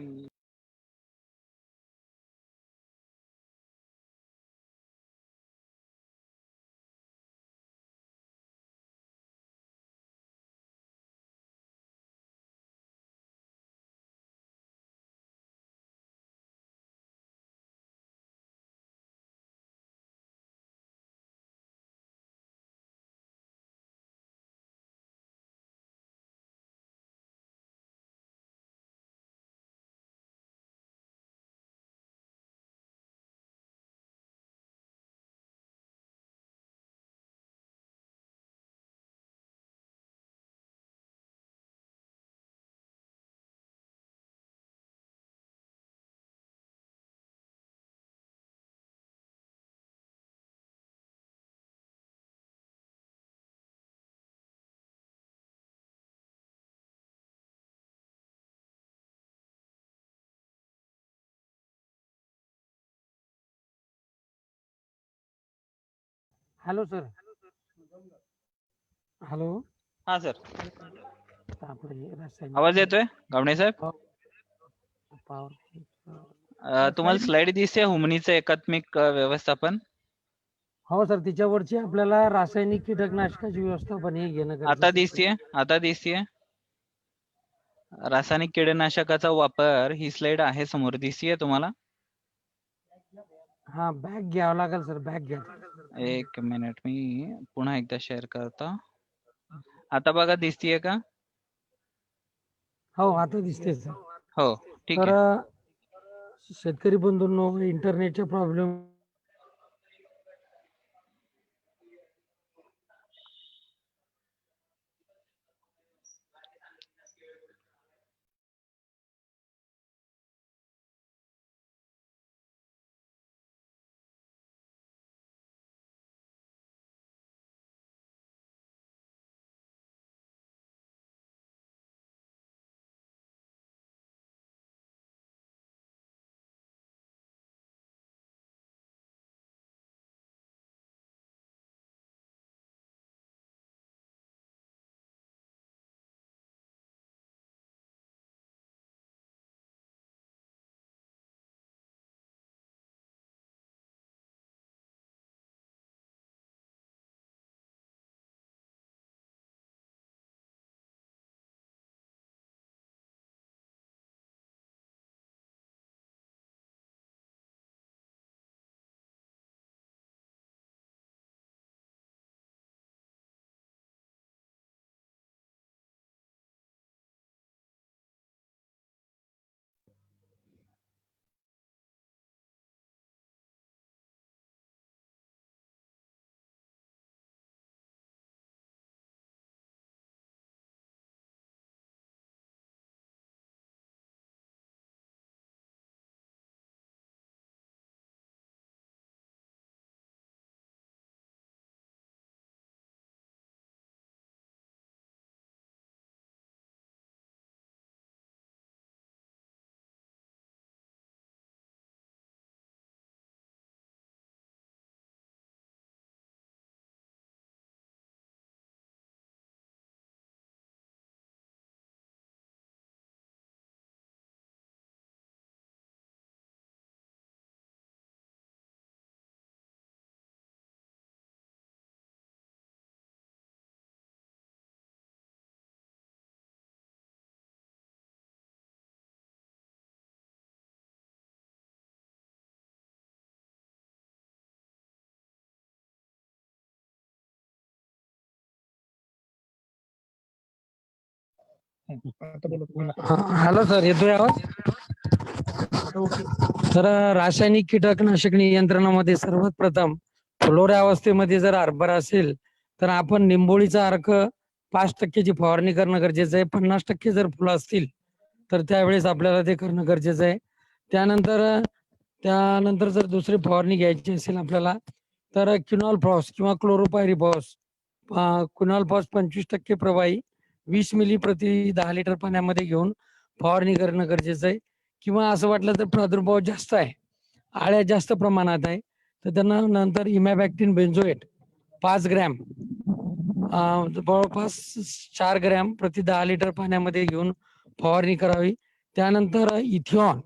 हॅलो सर. हॅलो. हा सर, आपले आवाज रासायनिक येतोय गावणे साहेब? तुम्हाला स्लाइड. स्लाइड दिसते हुमणीचं एकात्मिक व्यवस्थापन. हो सर, तिच्यावरची आपल्याला रासायनिक कीटकनाशकाची व्यवस्थापन हे घेणं आता गरजेचं आहे. दिसतीये, आता दिसतीये. रासायनिक कीटकनाशकाचा वापर ही स्लाइड आहे समोर, दिसतीये तुम्हाला? हा, बॅग घ्यावं लागेल सर, बॅग घ्या. एक मिनिट, मी पुन्हा एकदा शेअर करतो. आता बघा, दिसतीये का? हो, आता दिसते सर. हो, ठीक तर आहे. शेतकरी बंधूंनो, इंटरनेटचे प्रॉब्लेम हॅलो सर, येतोय आवाज? तर रासायनिक कीटकनाशक नियंत्रणामध्ये सर्वात प्रथम फ्लोरा अवस्थेमध्ये जर हरभरा असेल तर आपण निंबोळीचा अर्क 5% फवारणी करणं गरजेचं आहे. 50% जर फुलं असतील तर त्यावेळेस आपल्याला ते करणं गरजेचं आहे. त्यानंतर जर दुसरी फवारणी घ्यायची असेल आपल्याला तर क्विनॉल-फॉस किंवा क्लोरोपायरीफॉस, क्विनॉल-फॉस 25% प्रवाही 20 मिली प्रति 10 लिटर पाण्यामध्ये घेऊन फवारणी करणं गरजेचं आहे. किंवा असं वाटलं तर प्रादुर्भाव जास्त आहे, आळ्या जास्त प्रमाणात आहे, तर त्यांना नंतर इमॅबॅक्टिन बेन्झोएट 5 ग्रॅम जवळपास 4 ग्रॅम प्रति 10 लिटर पाण्यामध्ये घेऊन फवारणी करावी. त्यानंतर इथिऑन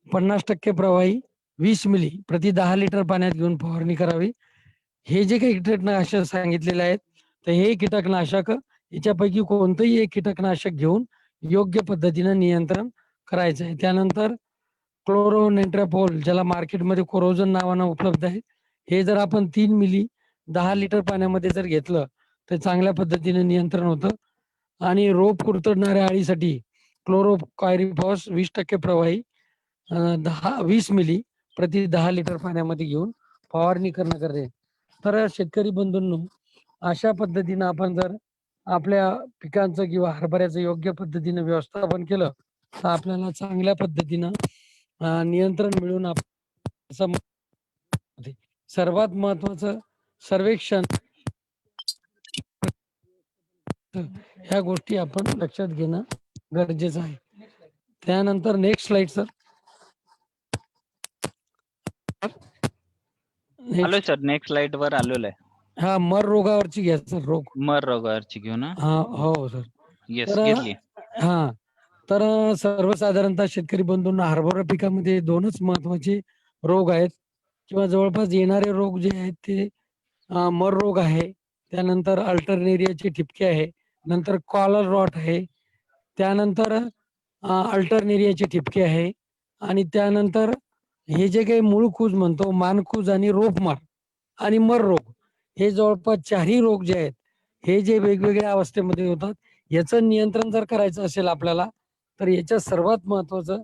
50% प्रवाही 20 मिली प्रति 10 लिटर पाण्यात घेऊन फवारणी करावी. हे जे काही कीटकनाशक सांगितलेले आहेत तर हे कीटकनाशक याच्यापैकी कोणतंही एक कीटकनाशक घेऊन योग्य पद्धतीनं नियंत्रण करायचं आहे. त्यानंतर क्लोरोनेट्रापोल, ज्याला मार्केटमध्ये कोरोजन नावानं उपलब्ध आहे, हे जर आपण 3 मिली 10 लिटर पाण्यामध्ये जर घेतलं तर चांगल्या पद्धतीने नियंत्रण होतं. आणि रोग कुरतडणाऱ्या अळीसाठी क्लोरोपायरीफॉस 20% प्रवाही 20 मिली प्रति 10 लिटर पाण्यामध्ये घेऊन फवारणी करणं गरजेचं आहे. तर शेतकरी बंधूंनो, अशा पद्धतीनं आपण जर आपल्या पिकांचं किंवा हरभऱ्याचं योग्य पद्धतीनं व्यवस्थापन केलं तर आपल्याला चांगल्या पद्धतीनं नियंत्रण मिळून सर्वात महत्वाचं सर्वेक्षण, ह्या गोष्टी आपण लक्षात घेणं गरजेचं आहे. त्यानंतर नेक्स्ट स्लाइड सर. आलो सर, नेक्स्ट स्लाइड वर आलेलो आहे. हा मर रोगावरची घ्या सर रोग. मर रोगावरची घेऊ ना? हा हो सर. येस, तर घेतली. हा तर सर्वसाधारणतः शेतकरी बंधूंना हरभरा पिकामध्ये 2च महत्वाचे रोग आहेत किंवा जवळपास येणारे रोग जे आहेत ते मर रोग आहे, त्यानंतर अल्टरनेरियाची ठिपके आहे, नंतर कॉलर रॉट आहे, त्यानंतर अल्टरनेरियाची ठिपके आहे आणि त्यानंतर हे जे काही मूळकूज म्हणतो, मानकूज आणि रोपमार आणि मर रोग हे जवळपास 4ही रोग जे आहेत, हे जे वेगवेगळ्या अवस्थेमध्ये होतात, याचं नियंत्रण जर करायचं असेल आपल्याला, तर याच्यात सर्वात महत्वाचं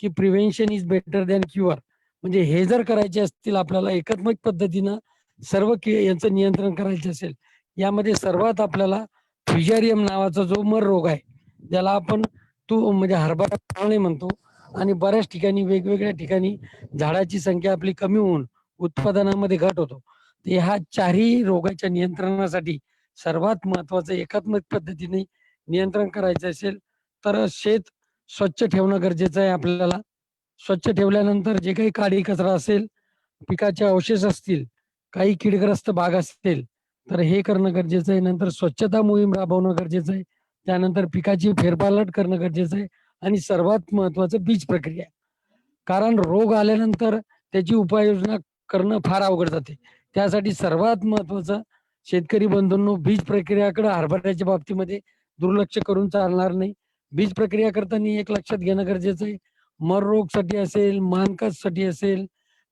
की prevention is better than cure. म्हणजे हे जर करायचे असतील आपल्याला एकात्मिक पद्धतीनं सर्व यांचं नियंत्रण करायचं असेल, यामध्ये सर्वात आपल्याला फ्युजारियम नावाचा जो मर रोग आहे, ज्याला आपण म्हणजे हरभरा पाळणे म्हणतो आणि बऱ्याच ठिकाणी वेगवेगळ्या ठिकाणी झाडाची संख्या आपली कमी होऊन उत्पादनामध्ये घट होतो. तर ह्या 4ही रोगाच्या नियंत्रणासाठी सर्वात महत्वाचं एकात्मिक पद्धतीने नियंत्रण करायचं असेल, तर शेत स्वच्छ ठेवणं गरजेचं आहे आपल्याला. स्वच्छ ठेवल्यानंतर जे काही काडी कचरा असेल, पिकाचे अवशेष असतील, काही कीडग्रस्त भाग असतील, तर हे करणं गरजेचं आहे. नंतर स्वच्छता मोहीम राबवणं गरजेचं आहे. त्यानंतर पिकाची फेरपालट करणं गरजेचं आहे आणि सर्वात महत्वाचं बीज प्रक्रिया. कारण रोग आल्यानंतर त्याची उपाययोजना करणं फार अवघड जाते. त्यासाठी सर्वात महत्वाचं शेतकरी बंधूंनो बीज प्रक्रियाकडे हरभऱ्याच्या बाबतीमध्ये दुर्लक्ष करून चालणार नाही. बीज प्रक्रिया करताना एक लक्षात घेणं गरजेचं आहे. मर रोगसाठी असेल, मानकासाठी असेल,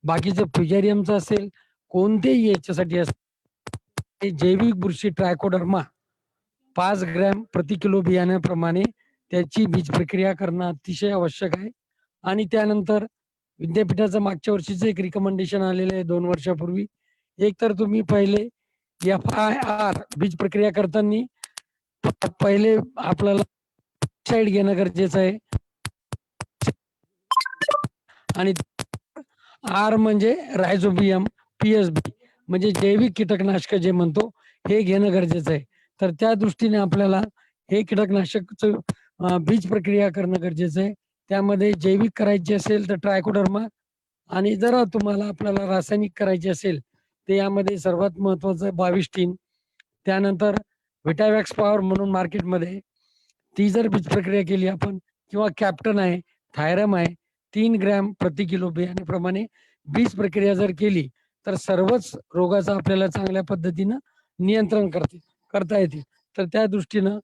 बाकीचं फ्युजारियमचं असेल, कोणतेही याच्यासाठी असेल, जैविक बुरशी ट्रायकोडर्मा 5 ग्रॅम प्रति किलो बियाण्याप्रमाणे त्याची बीज प्रक्रिया करणं अतिशय आवश्यक आहे. आणि त्यानंतर विद्यापीठाचं मागच्या वर्षीचं एक रिकमेंडेशन आलेलं आहे 2 वर्षापूर्वी. एक तर तुम्ही पहिले FIR बीज प्रक्रिया करताना पहिले आपल्याला साईड घेणं गरजेचं आहे आणि आर म्हणजे रायझोबियम, PSB म्हणजे जैविक कीटकनाशक जे म्हणतो हे घेणं गरजेचं आहे. तर त्या दृष्टीने आपल्याला हे कीटकनाशकचं बीज प्रक्रिया करणं गरजेचं आहे. त्यामध्ये जैविक करायची असेल तर ट्रायकोडर्मा आणि जर तुम्हाला आपल्याला रासायनिक करायची असेल, तर यामध्ये सर्वात महत्वाचं 22 त्यानंतर विटावॅक्स पॉवर म्हणून मार्केटमध्ये ती जर बीज प्रक्रिया केली आपण किंवा कॅप्टन आहे, थायरम आहे, 3 ग्रॅम प्रति किलो बियाण्याप्रमाणे बीज प्रक्रिया जर केली, तर सर्वच रोगाचं आपल्याला चांगल्या पद्धतीनं नियंत्रण करता येते. तर त्या दृष्टीनं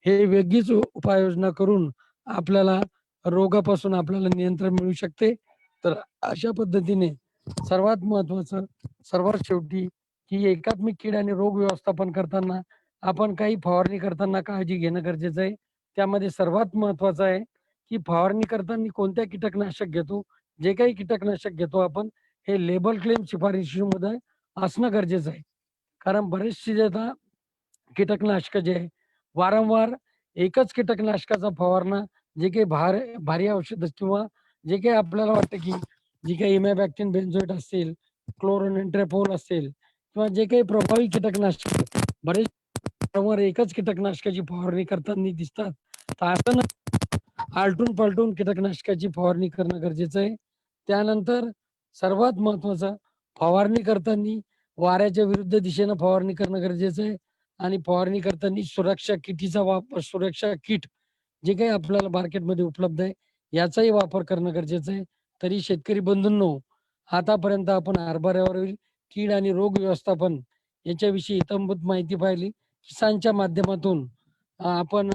हे वेगळीच उपाययोजना करून आपल्याला रोगापासून आपल्याला नियंत्रण मिळू शकते. तर अशा पद्धतीने सर्वात महत्वाचं, सर्वात शेवटी की एकात्मिक कीड आणि रोग व्यवस्थापन करताना आपण काही फवारणी करताना काळजी घेणं गरजेचं आहे. त्यामध्ये सर्वात महत्वाचं आहे, की फवारणी करताना कोणत्या कीटकनाशक घेतो, जे काही कीटकनाशक घेतो आपण, हे लेबल क्लेम शिफारशीमध्ये असणं गरजेचं आहे. कारण बरेचसे जे आता कीटकनाशकं जे आहे, वारंवार एकच कीटकनाशकाचा फवारणा जे काही भारी औषध किंवा जे काही आपल्याला वाटतं, की जी काही इमॅबॅक्टिन बेन्झोएट असेल, क्लोरोनिट्रेपोल असेल किंवा जे काही प्रभावी कीटकनाशक बरेच वारंवार एकच कीटकनाशकाची फवारणी करताना दिसतात. तर असं न आलटून-पालटून कीटकनाशकाची फवारणी करणं गरजेचं आहे. त्यानंतर सर्वात महत्वाचं फवारणी करताना वाऱ्याच्या विरुद्ध दिशेनं फवारणी करणं गरजेचं आहे आणि फवारणी करताना सुरक्षा किट जे काही आपल्याला मार्केटमध्ये उपलब्ध आहे, याचाही वापर करणं गरजेचं आहे. तरी शेतकरी बंधूंनो, आतापर्यंत आपण हरभऱ्यावरील कीड आणि रोग व्यवस्थापन याच्याविषयी इत्थंभूत माहिती पाहिली. किसानच्या माध्यमातून आपण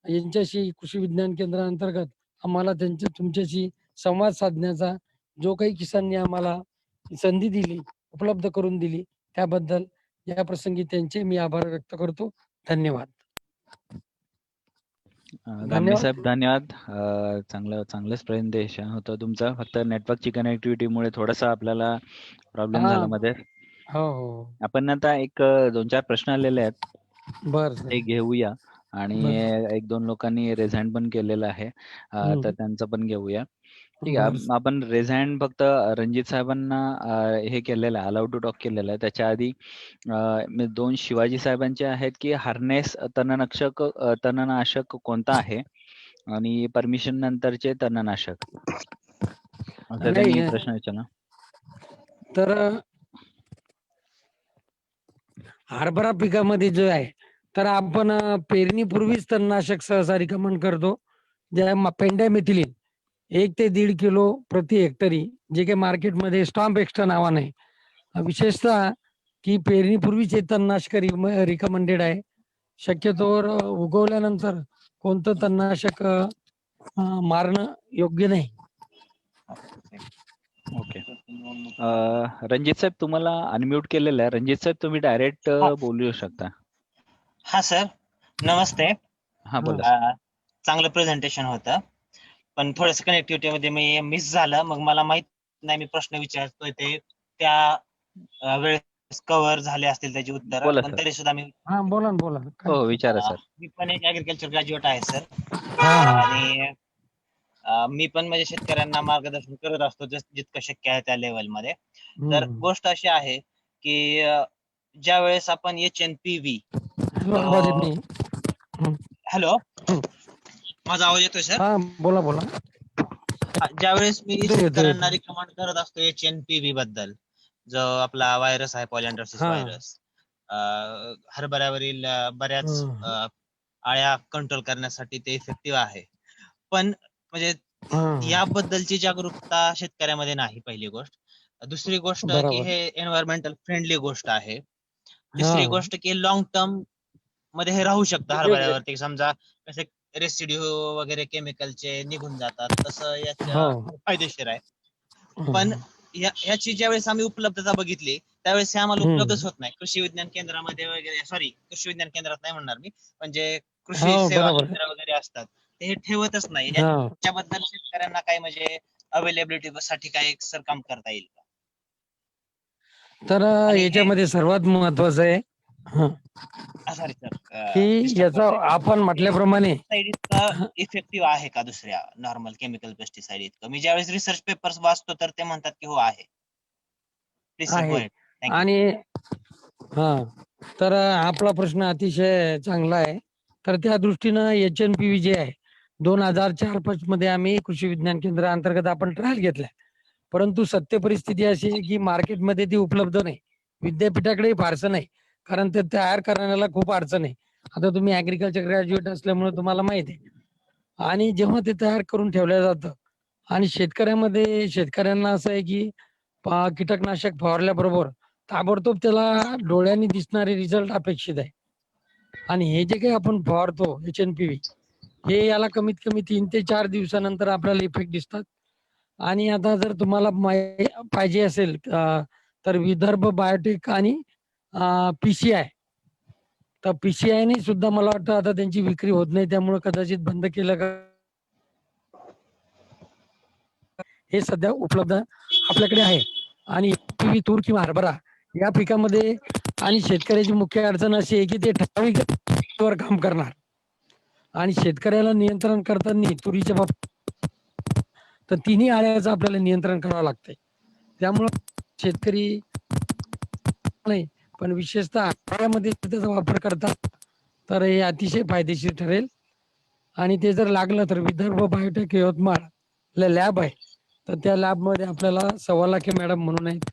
यांच्याशी कृषी विज्ञान केंद्राअंतर्गत आम्हाला तुमच्याशी संवाद साधण्याचा जो काही किसाननी आम्हाला संधी दिली, उपलब्ध करून दिली, त्याबद्दल या प्रसंगी त्यांचे मी आभार व्यक्त करतो. धन्यवाद. गांभीर धन्यवाद. साहेब धन्यवाद. चांगलंच प्रेझेंटेशन होतं तुमचं. फक्त नेटवर्कची कनेक्टिव्हिटीमुळे थोडासा आपल्याला प्रॉब्लेम झाला हां. मध्ये. हो, हो. आपण आता एक 2-4 प्रश्न आलेले आहेत. बरं सर. ते घेऊया आणि बरं. 1-2 लोकांनी रेज हँड पण केलेलं आहे. तर त्यांचं पण घेऊया. ठीक आहे. बरं. आपण रेज हँड फक्त रणजित साहेबांना हे केलेलं आहे, अलाउड टू टॉक केलेलं आहे. त्याच्या आधी 2 शिवाजी साहेबांचे आहेत, की हार्नेस तणनाशक कोणता आहे आणि परमिशन नंतरचे तणनाशक असं त्यांनी नाही प्रश्न विचारला. तर हरभरा पिकामध्ये जो आहे, तर आपण पेरणीपूर्वीच तणनाशक सहसा रिकमेंड करतो. ज्या पेंडामिथिलिन 1 ते 1.5 किलो प्रति हेक्टरी, जे काही मार्केटमध्ये स्टॉम्प एक्स्ट्रा नावाने आहे. विशेषतः की पेरणीपूर्वीच हे तणनाशक रिकमेंडेड आहे. शक्यतोवर उगवल्यानंतर कोणतं तणनाशक मारणं योग्य नाही. ओके. रणजित साहेब तुम्हाला अनम्यूट केलेलं आहे. रणजित साहेब तुम्ही डायरेक्ट हा बोलू शकता. हा सर, नमस्ते. हा बोला सर. चांगलं प्रेझेंटेशन होतं, पण थोडंसं कनेक्टिव्हिटी मध्ये मी मिस झालं. मग मला माहित नाही मी प्रश्न विचारतोय ते त्या वेळेस कव्हर झाले असतील त्याची उत्तर, बोला पण सर. तरी सुद्धा मी हा बोला ना बोला काय हो विचारा सर. मी पण एक ऍग्रिकल्चर ग्रॅज्युएट आहे सर. हा आणि मी पण म्हणजे शेतकऱ्यांना मार्गदर्शन करत असतो जितकं शक्य आहे त्या लेवलमध्ये. तर गोष्ट अशी आहे की ज्या वेळेस आपण HNPV हॅलो, माझा आवाज येतोय सर? हा बोला बोला. ज्यावेळेस मी येतोय, शेतकऱ्यांना येतोय. रिकमेंड करत असतो HNPV बद्दल, जो आपला व्हायरस आहे पॉलिएंड्रोसिस हा. व्हायरस, हरभऱ्यावरील बऱ्याच आळ्या कंट्रोल करण्यासाठी ते इफेक्टिव्ह आहे. पण म्हणजे याबद्दलची जागरूकता शेतकऱ्यामध्ये नाही, पहिली गोष्ट. दुसरी गोष्ट की बरोबर. हे एन्व्हायरमेंटल फ्रेंडली गोष्ट आहे. तिसरी गोष्ट की लॉंग टर्म मध्ये हे राहू शकतं हरभऱ्यावरती. समजा कसे रेसिड्यू वगैरे केमिकलचे निघून जातात, तसं याच्या फायदेशीर आहे. पण याची ज्यावेळेस आम्ही उपलब्धता बघितली त्यावेळेस हे आम्हाला उपलब्धच होत नाही. कृषी विज्ञान केंद्रामध्ये वगैरे, सॉरी कृषी विज्ञान केंद्रात नाही म्हणणार मी, म्हणजे कृषी सेवा केंद्र वगैरे असतात, ते हे ठेवतच नाही. याच्याबद्दल शेतकऱ्यांना काही म्हणजे अवेलेबिलिटी साठी काही सर काम करता येईल का? तर याच्यामध्ये सर्वात महत्वाचं आहे सॉरी सर, की याचा आपण म्हटल्याप्रमाणे इफेक्टिव्ह आहे का दुसऱ्या नॉर्मल केमिकल पेस्टिसाइड इतकं? मी ज्यावेळेस रिसर्च पेपर्स वाचतो तर ते म्हणतात की हो आहे. Please sir, go ahead. Thank you. आणि तर आपला प्रश्न अतिशय चांगला आहे. तर त्या दृष्टीनं HNPV जे आहे 2004-5 मध्ये आम्ही कृषी विज्ञान केंद्र अंतर्गत आपण ट्रायल घेतल्या. परंतु सत्य परिस्थिती अशी आहे की मार्केटमध्ये ती उपलब्ध नाही. विद्यापीठाकडे फारसं नाही, कारण ते तयार करण्याला खूप अडचण आहे. आता तुम्ही ऍग्रिकल्चर ग्रॅज्युएट असल्यामुळे तुम्हाला माहिती आहे. आणि जेव्हा ते तयार करून ठेवलं जातं आणि शेतकऱ्यांना असं आहे की कीटकनाशक फवारल्याबरोबर ताबडतोब त्याला डोळ्यांनी दिसणारे रिझल्ट अपेक्षित आहे. आणि हे जे काही आपण फवारतो HNPV, हे याला कमीत कमी 3 ते 4 दिवसानंतर आपल्याला इफेक्ट दिसतात. आणि आता जर तुम्हाला पाहिजे असेल तर विदर्भ बायोटेक आणि PCI, तर PCI सुद्धा मला वाटतं आता त्यांची विक्री होत नाही, त्यामुळे कदाचित बंद केलं का हे सध्या उपलब्ध आपल्याकडे आहे. आणि तूर किंवा हरभरा या पिकामध्ये आणि शेतकऱ्याची मुख्य अडचण अशी आहे की ते ठराविक वर काम करणार आणि शेतकऱ्याला नियंत्रण करताना तुरीच्या बाबतीत तर तिन्ही आळ्याचं आपल्याला नियंत्रण करावं लागतंय. त्यामुळं शेतकरी नाही, पण विशेषतः आळ्यामध्ये त्याचा वापर करतात तर हे अतिशय फायदेशीर ठरेल. आणि ते जर लागलं तर विदर्भ बायोटेक यवतमाळ लॅब आहे, तर त्या लॅबमध्ये आपल्याला सव्वालाखे मॅडम म्हणून आहेत,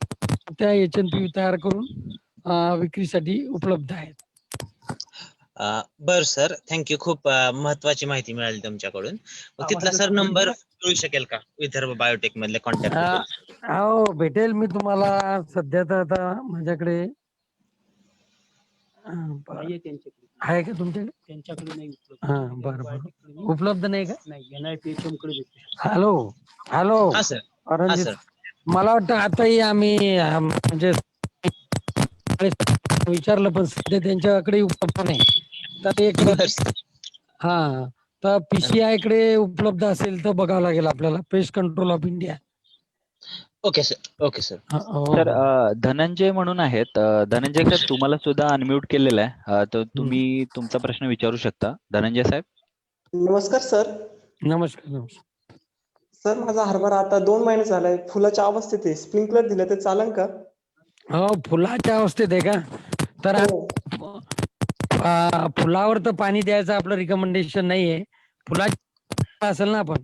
त्या HNPV तयार करून विक्रीसाठी उपलब्ध आहेत. बर सर, थँक्यू. खूप महत्वाची माहिती मिळाली तुमच्याकडून. तिथला सर नंबर मिळू शकेल का विदर्भ बायोटेक मधले कॉन्टॅक्ट? हो भेटेल, मी तुम्हाला सध्या तर आता माझ्याकडे आहे का तुमच्याकडे? त्यांच्याकडे नाही उपलब्ध. बरं बरं, उपलब्ध नाही का? नाही, NIPHM कडे भेटू. हॅलो हा सर. रणजित, मला वाटतं आताही आम्ही म्हणजे विचारलं पण सध्या त्यांच्याकडे उपलब्ध नाही. तर एक तर PCI कडे उपलब्ध असेल तर बघावं लागेल आपल्याला, pest control of India. Okay sir, okay sir. Sir Dhananjay म्हणून आहेत. धनंजय साहेब तुम्हाला सुद्धा अनम्यूट केलेलं आहे, तर तुम्ही तुमचा प्रश्न विचारू शकता. धनंजय साहेब. नमस्कार सर. नमस्कार. सर, माझा हरभरा आता 2 महिने झालाय, फुलाच्या अवस्थेत आहे. स्प्रिंकलर दिलं तर चालेल का? हो, फुलाच्या अवस्थेत आहे का? तर फुलावर तर पाणी द्यायचं आपलं रिकमेंडेशन नाहीये. फुलाची असेल ना आपण?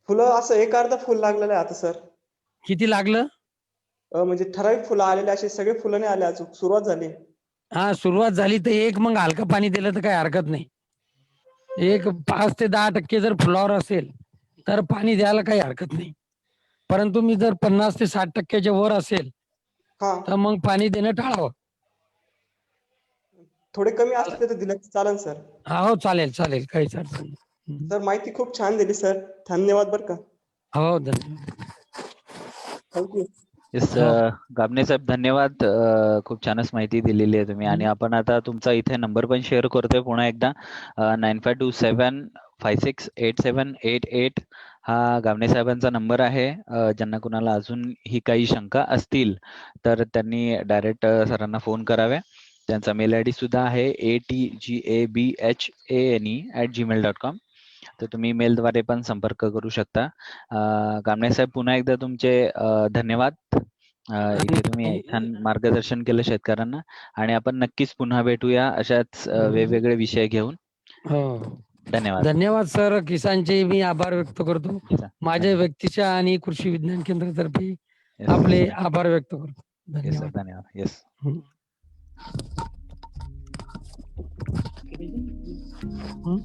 फुलं असं एक अर्ध फुल लागलेलं आहे आता सर. किती लागलं? म्हणजे ठराविक फुलं आलेले, असे सगळे फुलं नाही आले, अजून सुरुवात झाली. हा सुरुवात झाली तर एक मग हलकं पाणी दिलं तर काही हरकत नाही. एक 5 ते 10% जर फुलावर असेल तर पाणी द्यायला काही हरकत नाही. परंतु मी जर 50 ते 60% वर असेल हा तर मग पाणी देणं टाळावं. थोडे कमी असले तर दिलं चालेल सर. हा हो चालेल चालेल काहीच अडचण नाही. हम्म. सर माहिती खूप छान दिली सर. धन्यवाद बरं का. हो धन्यवाद. थँक्यू. येस हो. गाबणे साहेब धन्यवाद. खूप छानच माहिती दिलेली आहे तुम्ही आणि हम्म. आपण आता तुमचा इथे नंबर पण शेअर करतोय पुन्हा एकदा 9527568788 हा गाबणे साहेबांचा नंबर आहे. ज्यांना कुणाला अजून ही काही शंका असतील तर त्यांनी डायरेक्ट सरांना फोन करावे. त्यांचा मेल आय डी सुद्धा आहे atgabhane@gmail.com. तर तुम्ही मेलद्वारे पण संपर्क करू शकता. गामणे साहेब पुन्हा एकदा तुमचे धन्यवाद. इथे तुम्ही छान मार्गदर्शन केलं शेतकऱ्यांना आणि आपण नक्कीच पुन्हा भेटूया अशाच वेगवेगळे विषय घेऊन. हो धन्यवाद. धन्यवाद सर. किसानचे मी आभार व्यक्त करतो. येस, माझ्या धन्यवाद. व्यक्तीच्या आणि कृषी विज्ञान केंद्रातर्फे येस, आपले आभार व्यक्त करतो. येस सर, धन्यवाद. धन्यवाद. येस. हम्म. हम्म.